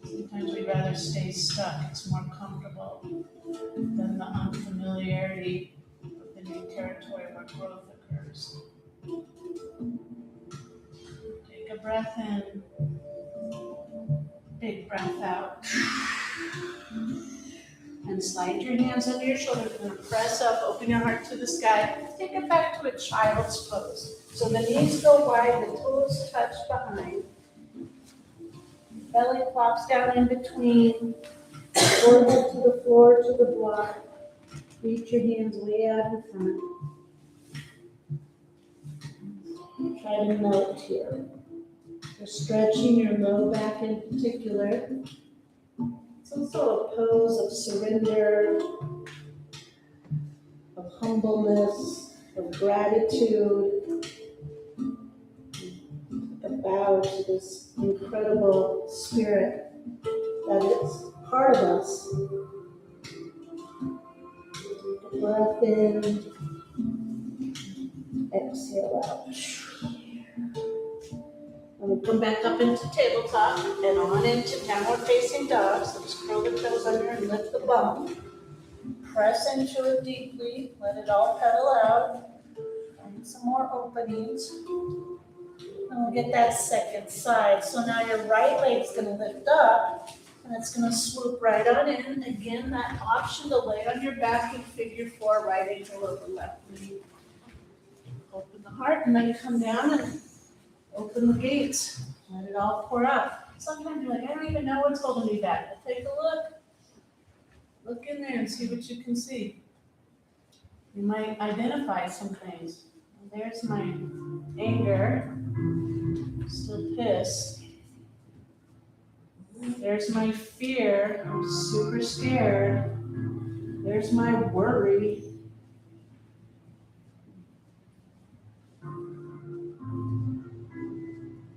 Sometimes we'd rather stay stuck. It's more comfortable than the unfamiliarity of the new territory where growth occurs. Take a breath in, big breath out. And slide your hands under your shoulders. You're going to press up, open your heart to the sky. Take it back to a child's pose. So the knees go wide, the toes touch behind. Belly plops down in between. Forehead to the floor, to the block. Reach your hands way out in front. Try to melt here. You're stretching your low back in particular. It's also a pose of surrender, of humbleness, of gratitude, a bow to this incredible spirit that is part of us. Breath in, exhale out. And we'll come back up into tabletop and on into downward facing dog. So just curl the toes under and lift the bum. Press into it deeply. Let it all pedal out. Find some more openings. And we'll get that second side. So now your right leg's going to lift up and it's going to swoop right on in. Again, that option to lay on your back in figure four, right ankle over left knee. Open the heart and then come down and open the gates. Let it all pour up. Sometimes you're like, I don't even know what's holding me back. Well, take a look. Look in there and see what you can see. You might identify some things. There's my anger. Still pissed. There's my fear. I'm super scared. There's my worry.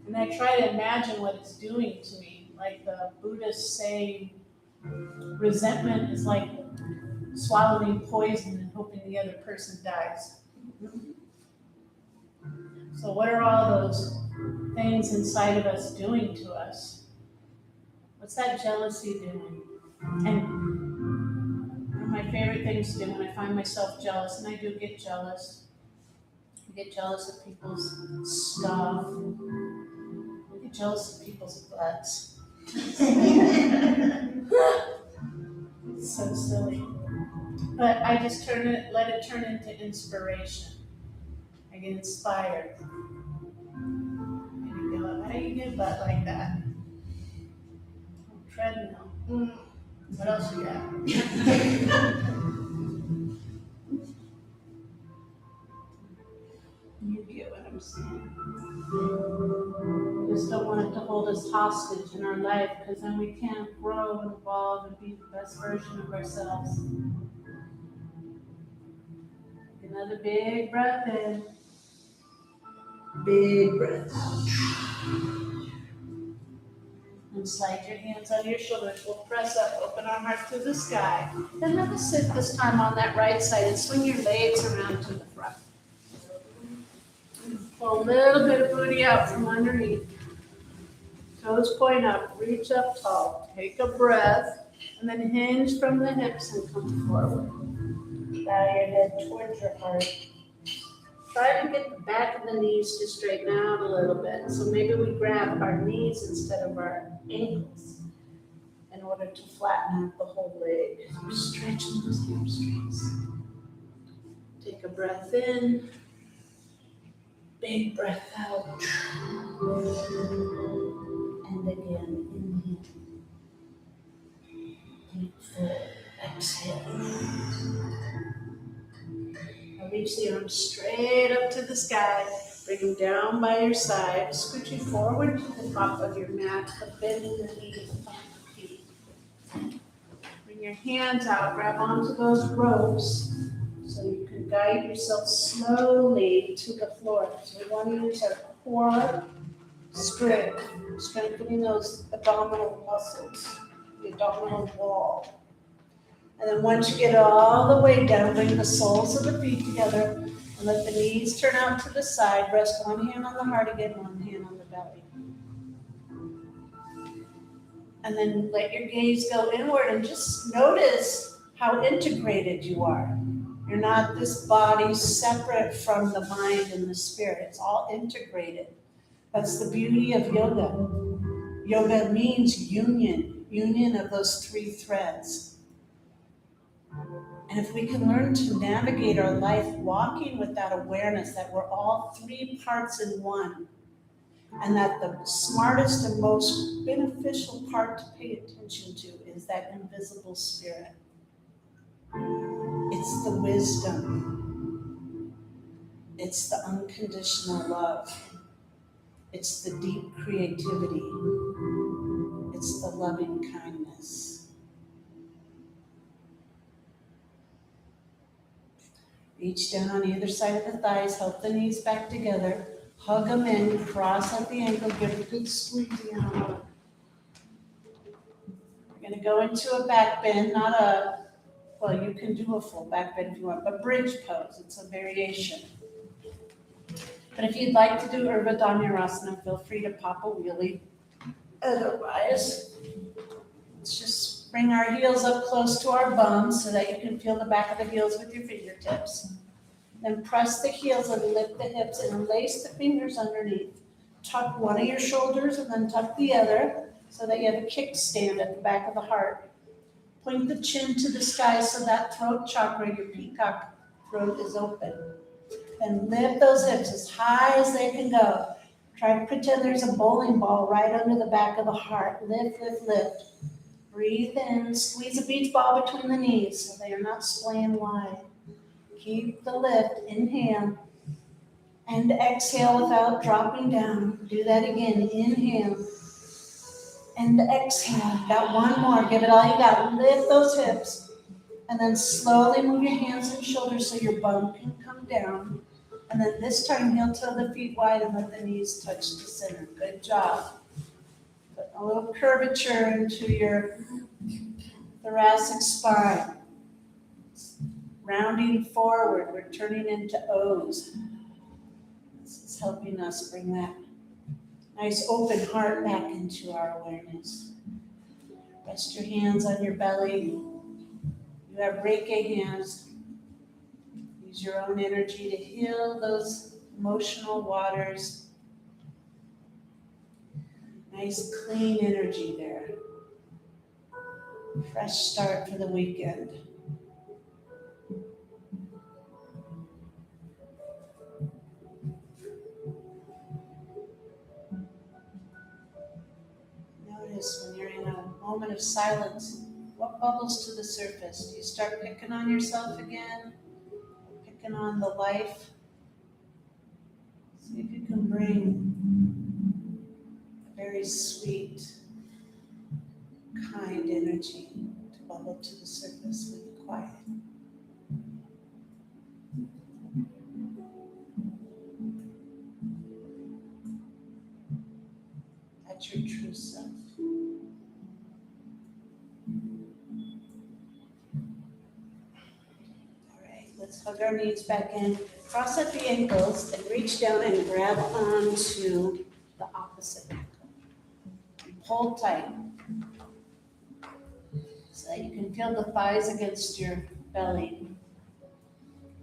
And I try to imagine what it's doing to me. Like the Buddhists say, resentment is like swallowing poison and hoping the other person dies. So what are all those things inside of us doing to us? What's that jealousy doing? And one of my favorite things to do when I find myself jealous, and I do get jealous, I get jealous of people's stuff, I get jealous of people's butts. So silly. But I just let it turn into inspiration. I get inspired. And you go, how do you get butt like that? Treadmill. What else you got? You get what I'm saying. We just don't want it to hold us hostage in our life, because then we can't grow and evolve and be the best version of ourselves. Take another big breath in. Big breath out. And slide your hands on your shoulders. We'll press up, open our heart to the sky. Then have a sit this time on that right side and swing your legs around to the front. Pull a little bit of booty out from underneath. Toes point up, reach up tall. Take a breath, and then hinge from the hips and come forward. Bow your head towards your heart. Try to get the back of the knees to straighten out a little bit. So maybe we grab our knees instead of our ankles in order to flatten out the whole leg. We're stretching those hamstrings. Take a breath in. Big breath out. And again, inhale. Deep full exhale. Now reach the arms straight up to the sky. Bring them down by your side. Scooching forward to the top of your mat, but bending the knees on the feet. Bring your hands out. Grab onto those ropes so you can guide yourself slowly to the floor. So we want to use our core strength, strengthening those abdominal muscles, the abdominal wall. And then once you get all the way down, bring the soles of the feet together and let the knees turn out to the side. Rest one hand on the heart again, one hand on the belly. And then let your gaze go inward and just notice how integrated you are. You're not this body separate from the mind and the spirit. It's all integrated. That's the beauty of yoga. Yoga means union of those three threads. And if we can learn to navigate our life walking with that awareness that we're all three parts in one, and that the smartest and most beneficial part to pay attention to is that invisible spirit. It's the wisdom. It's the unconditional love. It's the deep creativity. It's the loving kindness. Reach down on either side of the thighs, help the knees back together, hug them in, cross at the ankle, give a good squeeze down. We're going to go into a back bend, well, you can do a full back bend if you want, but bridge pose, it's a variation. But if you'd like to do Urdhva Dhanurasana, feel free to pop a wheelie. Otherwise, let's just bring our heels up close to our bums so that you can feel the back of the heels with your fingertips. Then press the heels and lift the hips and lace the fingers underneath. Tuck one of your shoulders and then tuck the other so that you have a kickstand at the back of the heart. Point the chin to the sky so that throat chakra, your peacock throat, is open. Then lift those hips as high as they can go. Try to pretend there's a bowling ball right under the back of the heart. Lift, lift, lift. Breathe in, squeeze a beach ball between the knees so they are not splaying wide. Keep the lift, inhale, and exhale without dropping down. Do that again, inhale, and exhale. Got one more, give it all you got. Lift those hips, and then slowly move your hands and shoulders so your bum can come down. And then this time, heel toe the feet wide and let the knees touch the center. Good job. Put a little curvature into your thoracic spine. Rounding forward, we're turning into O's. This is helping us bring that nice open heart back into our awareness. Rest your hands on your belly. You have Reiki hands. Use your own energy to heal those emotional waters. Nice clean energy there. Fresh start for the weekend. of silence, what bubbles to the surface? Do you start picking on yourself again? Picking on the life? See if you can bring a very sweet, kind energy to bubble to the surface when you quiet. That's your true self. All right, let's hug our knees back in. Cross at the ankles and reach down and grab onto the opposite ankle. Hold tight so that you can feel the thighs against your belly.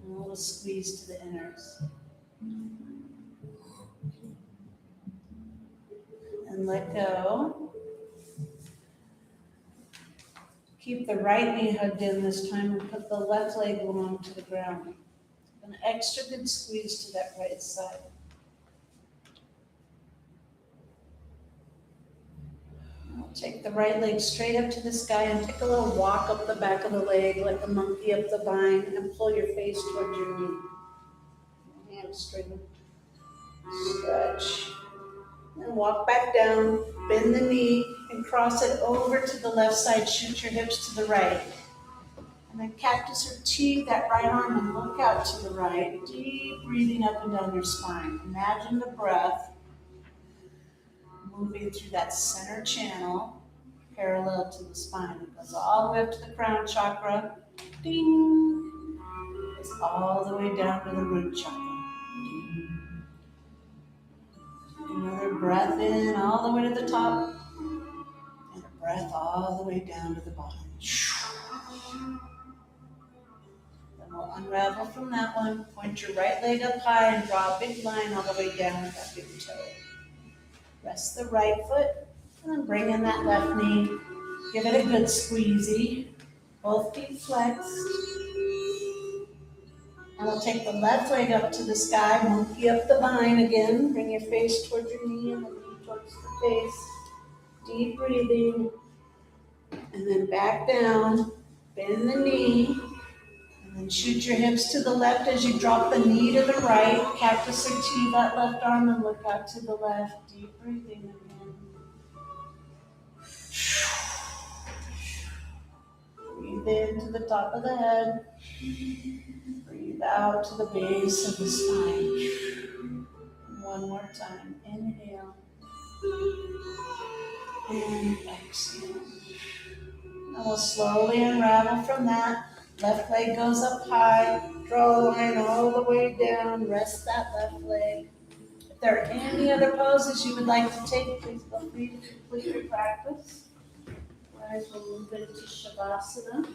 And a little squeeze to the inners. And let go. Keep the right knee hugged in this time and put the left leg along to the ground. An extra good squeeze to that right side. Take the right leg straight up to the sky and take a little walk up the back of the leg like a monkey up the vine and pull your face towards your knee. Hamstring. Stretch. And walk back down, bend the knee and cross it over to the left side, shoot your hips to the right. And then cactus or T that right arm and look out to the right. Deep breathing up and down your spine. Imagine the breath moving through that center channel parallel to the spine. It goes all the way up to the crown chakra. Ding! It's all the way down to the root chakra. Another breath in all the way to the top. And a breath all the way down to the bottom. Then we'll unravel from that one. Point your right leg up high and draw a big line all the way down with that big toe. Rest the right foot and then bring in that left knee. Give it a good squeezy. Both feet flexed. And we'll take the left leg up to the sky, monkey up the vine again. Bring your face towards your knee and the knee towards the face. Deep breathing. And then back down. Bend the knee. And then shoot your hips to the left as you drop the knee to the right. Cactus or T, that left arm, and look out to the left. Deep breathing again. Breathe in to the top of the head. Breathe out to the base of the spine. One more time. Inhale. And exhale. And we'll slowly unravel from that. Left leg goes up high. Draw a line all the way down. Rest that left leg. If there are any other poses you would like to take, please feel free to complete your practice. Otherwise, we'll move into Shavasana.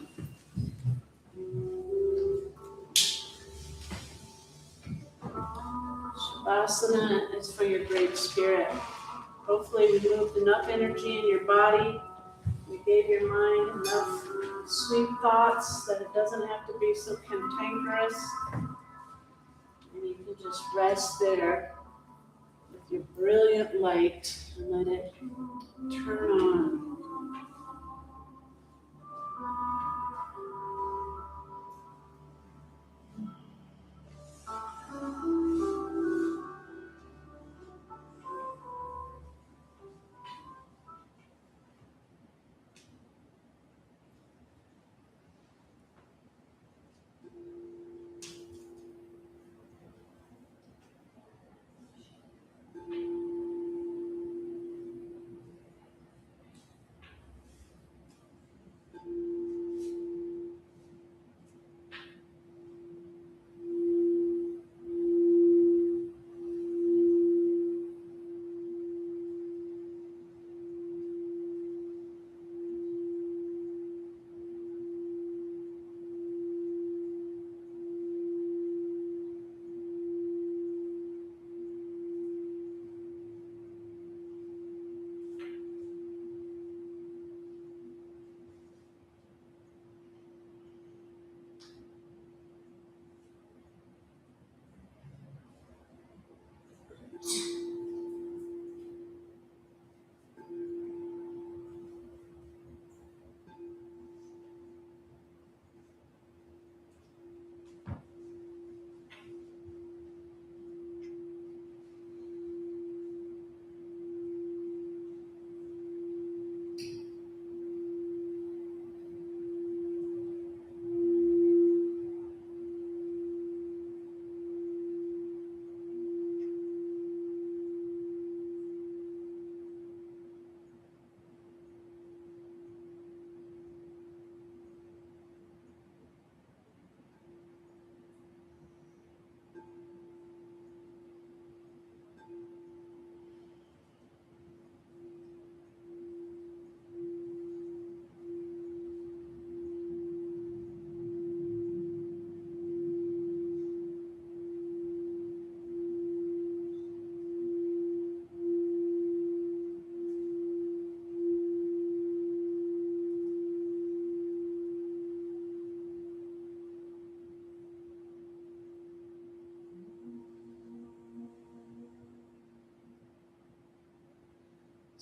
Shavasana is for your great spirit. Hopefully we moved enough energy in your body. We gave your mind enough sweet thoughts that it doesn't have to be so cantankerous. And you can just rest there with your brilliant light and let it turn on.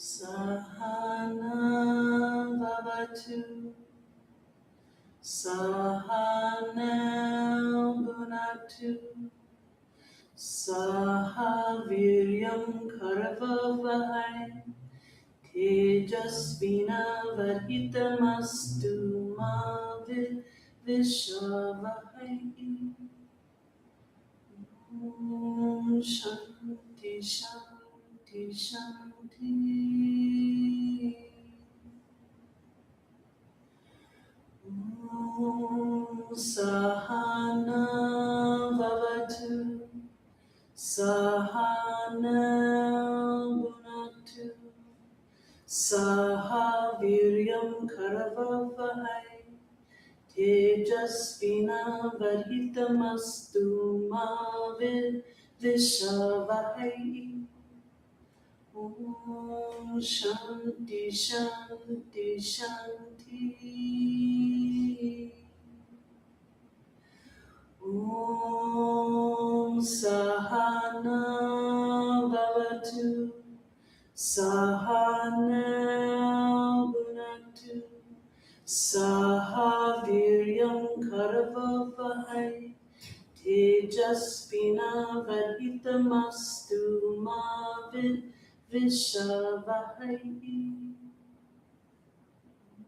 Sahana Bhavatu Sahana Bhunatu Saha Viryam Karavavahai Tejasvina Varhitamastu Ma Vishavahai. Om Shanti Shanti Shanti. Om Sahana Bhavatu Sahana Bhunatu Saha Viryam Karavavahai Tejasvina Varhitamastu Ma Vishavahai. Om Shanti Shanti Shanti. Om Sahana Bhavatu Sahana Bhunatu Saha Viryam Karavavahai Tejasvina Varhitamastu Ma Vishavahai.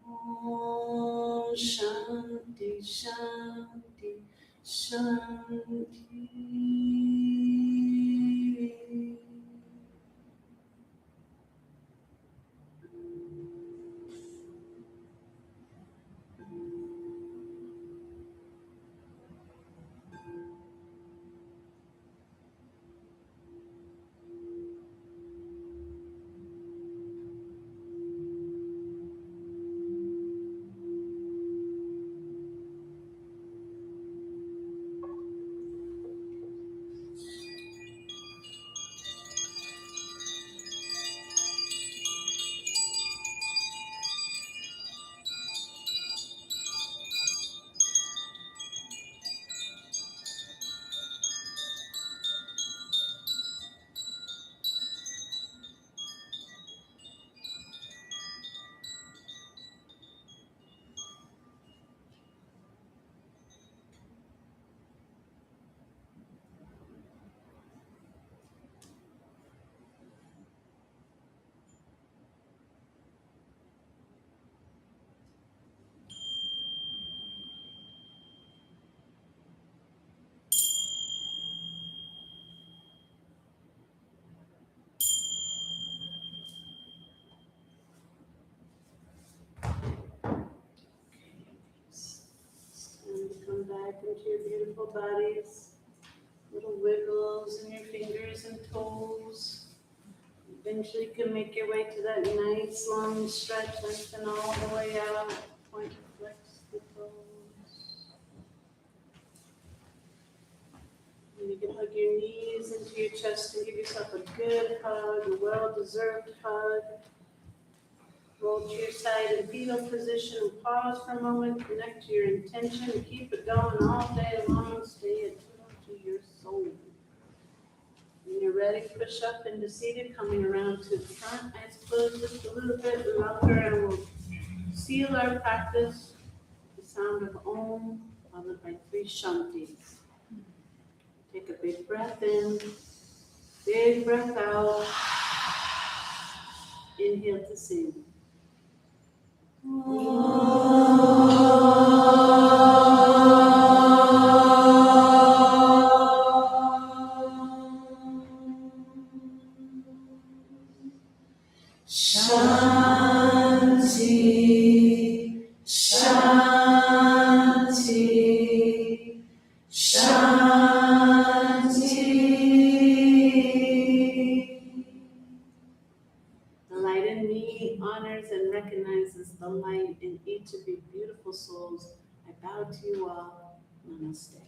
Om Shanti Shanti Shanti. And come back into your beautiful bodies. Little wiggles in your fingers and toes. Eventually you can make your way to that nice long stretch, lengthen all the way out. Point, flex the toes. And you can hug your knees into your chest and give yourself a good hug, a well-deserved hug. Roll to your side in fetal position and pause for a moment. Connect to your intention and keep it going all day long. Stay attuned to your soul. When you're ready, push up into seated, coming around to the front. Eyes closed just a little bit longer, and we'll seal our practice with the sound of Om, followed by 3 Shantis. Take a big breath in, big breath out. Inhale to sing. Shanti, Shanti, Shanti. The light in me honors and recognizes the light in each of you beautiful souls. I bow to you all. Namaste.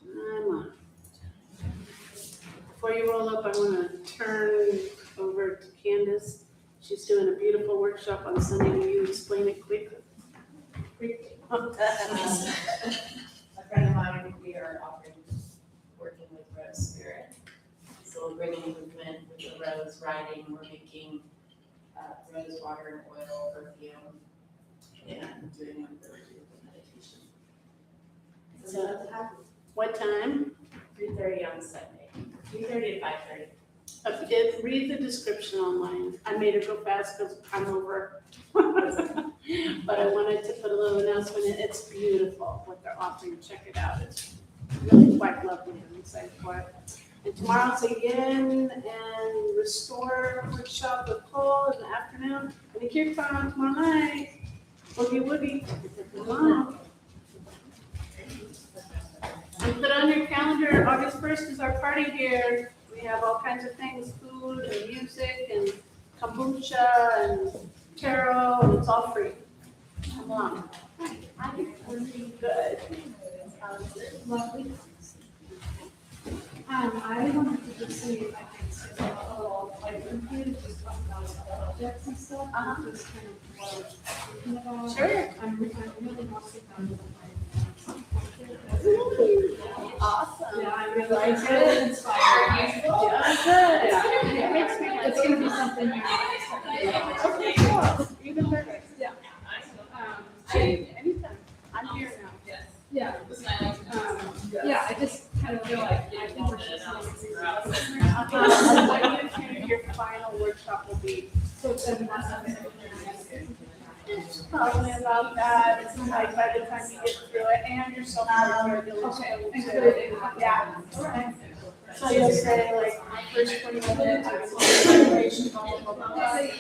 I'm on. Before you roll up, I want to turn over to Candace. She's doing a beautiful workshop on Sunday. Will you explain it quickly? A friend of mine, we are often working with Rose Spirit. He's a little breathing movement with the rose writing. We're making rose water and oil perfume and doing like the meditation. So that's happening. What time? 3:30 on Sunday. 3:30 to 5:30. Read the description online. I made it go fast because I'm over. But I wanted to put a little announcement in. It's beautiful what they're offering. Check it out. It's really quite lovely. I'm excited for it. And tomorrow's again and restore workshop with Cole in the afternoon. And the Kirk on tomorrow night. Boogie woogie. Come on. And put on your calendar, August 1st is our party here. We have all kinds of things, food and music and kombucha and tarot, and it's all free. Come on. Good. Lovely. I wanted to just see if I can schedule a little, like, review, just talk about projects and stuff. Just kind of what I'm thinking about. Sure. I'm really mostly done with my. Awesome. Yeah, I'm really inspired. Yeah, good. Yeah. It makes me It's gonna be something you're not Okay, cool. Even better. Yeah. Anytime. I'm here now. Yeah. Yeah, I just kind of feel like, I think we're just. What do you think your final workshop will be? So it's It's probably about that. It's like by the time you get through it and you're so hard. Okay. Yeah. So you'll say like, my first 20 minutes, I'm going blah, blah, blah, blah. You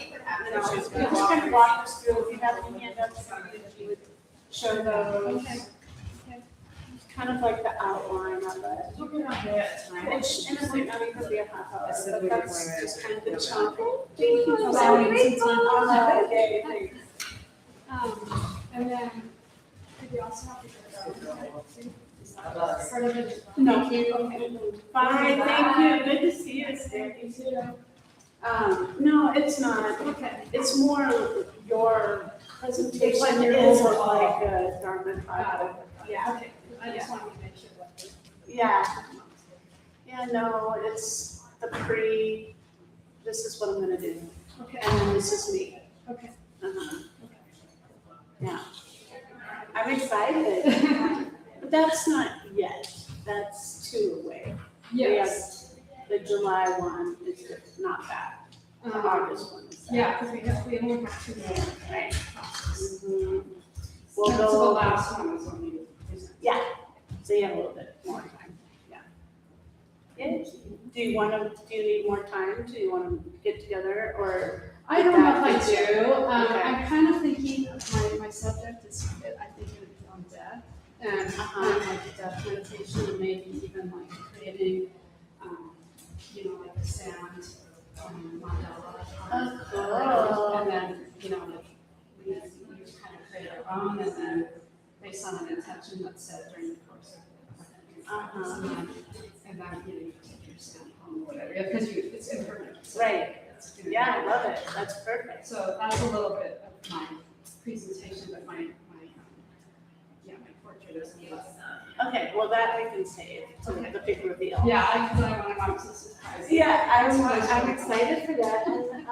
know, just kind of walk us through. If you have any handouts, you would show those. Kind of like the outline of it. Which, and it might not even be a half hour, but that's just kind of the chunk. Thank you for that. Okay, thanks. And then, did we also have to part of it? No. Bye, thank you, good to see you. Thank you. No, it's not. Okay. It's more your presentation Like your is overall. like a Dharma project. Yeah. Okay, I just wanted to make sure what. Yeah. Yeah, no, it's the this is what I'm gonna do, Okay. and then this is me. Okay. Uh-huh. Yeah. I'm excited, but that's not yet. That's 2 away. Yes. The July one is not that. The August one is that. Yeah, because we only have 2 more. Right. So We'll the go, last one is when you present. yeah, so you have a little bit more time, yeah. Yeah. Do you need more time? Do you want to get together or? I don't know if I do. Okay. I'm kind of thinking my subject is, I think it would be on death. And like death meditation and maybe even like creating, like a sound mandala. Oh, And then, like we kind of create our own and then based on an intention that's set during the course of the and then, you take your sound home or whatever, because it's impermanent. So Right. it's gonna Yeah, I be- love it. That's perfect. So that's a little bit of my presentation, but my portrait is a little. Okay, well, that I can save to Okay. the big reveal. Yeah, because I want to surprise. Yeah, I'm excited for that. And,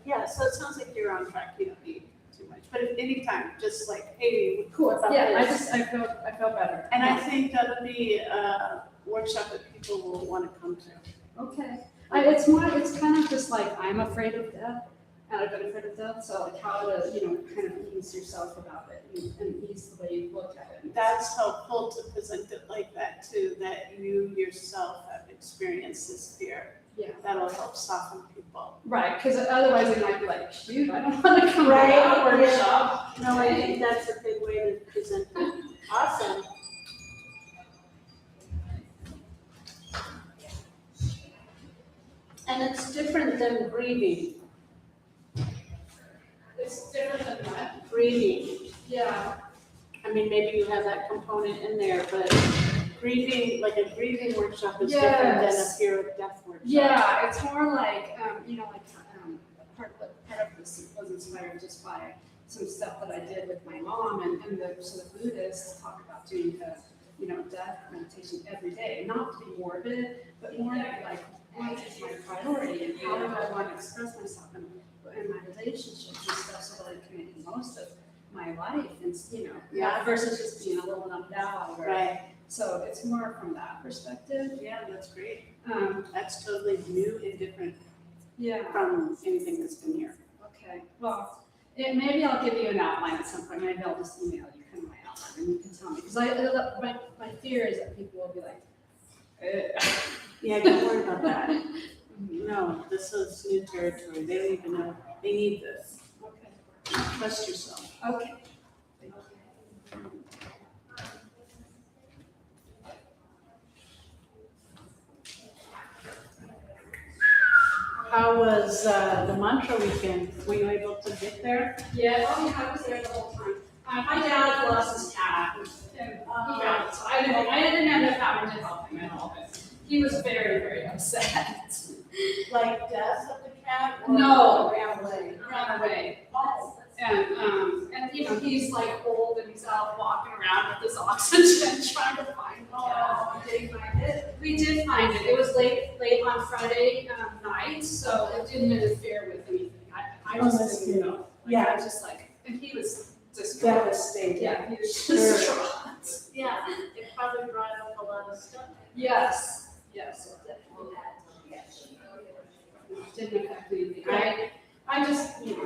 yeah, so it sounds like you're on track. You don't need too much, but if anytime, just like, hey, Cool, about yeah, this. I feel better. And I think that'll be a workshop that people will want to come to. Okay, it's kind of just like, I'm afraid of death, and I've been afraid of death, so like how to, kind of ease yourself about it and ease the way you look at it. That's helpful to present it like that too, that you yourself have experienced this fear. Yeah. That'll help soften people. Right, because otherwise they might be like, shoot, I don't want to come Right, to that yeah. workshop. No, I think that's a good way to present it. Awesome. And it's different than grieving. It's different than that. Grieving. Yeah. I mean, maybe you have that component in there, but grieving, like a grieving workshop is different than a Yes. fear of death workshop. Yeah, it's more like, part of this was inspired just by some stuff that I did with my mom and so the Buddhists talk about doing the, death meditation every day, not to be morbid, but more like what is my priority and how do I want to express myself in my relationships and stuff so that I can make the most of my life and, Yeah. versus just being a little numbed out. Right, So it's more from that perspective. yeah, that's great. Um, That's totally new and different yeah, from anything that's been here. okay. Well, maybe I'll give you an outline at some point. Maybe I'll just email you kind of my outline and you can tell me. Because my fear is that people will be like, Yeah, don't worry about that. No, this is new territory. They don't even know, they need this. Okay. Trust yourself. Okay. How was the mantra weekend? Were you able to get there? Yeah, I was there the whole time. My dad lost his cat, and he found it, so I didn't end up having to help him at all, but he was very, very upset. Like death of the cat? No. Ran away. Ran away. Oh. And he's like old and he's out walking around with his oxygen trying to find the cat. Did you find it? We did find it. It was late on Friday night, so it didn't interfere with anything. I Oh, just that's didn't good. know. Yeah. I was just like, and he was just Devastated. Yeah, he was Sure. distraught. Yeah, it probably brought up a lot of stuff. Yes, yes, it definitely had. Didn't affect anything. I just,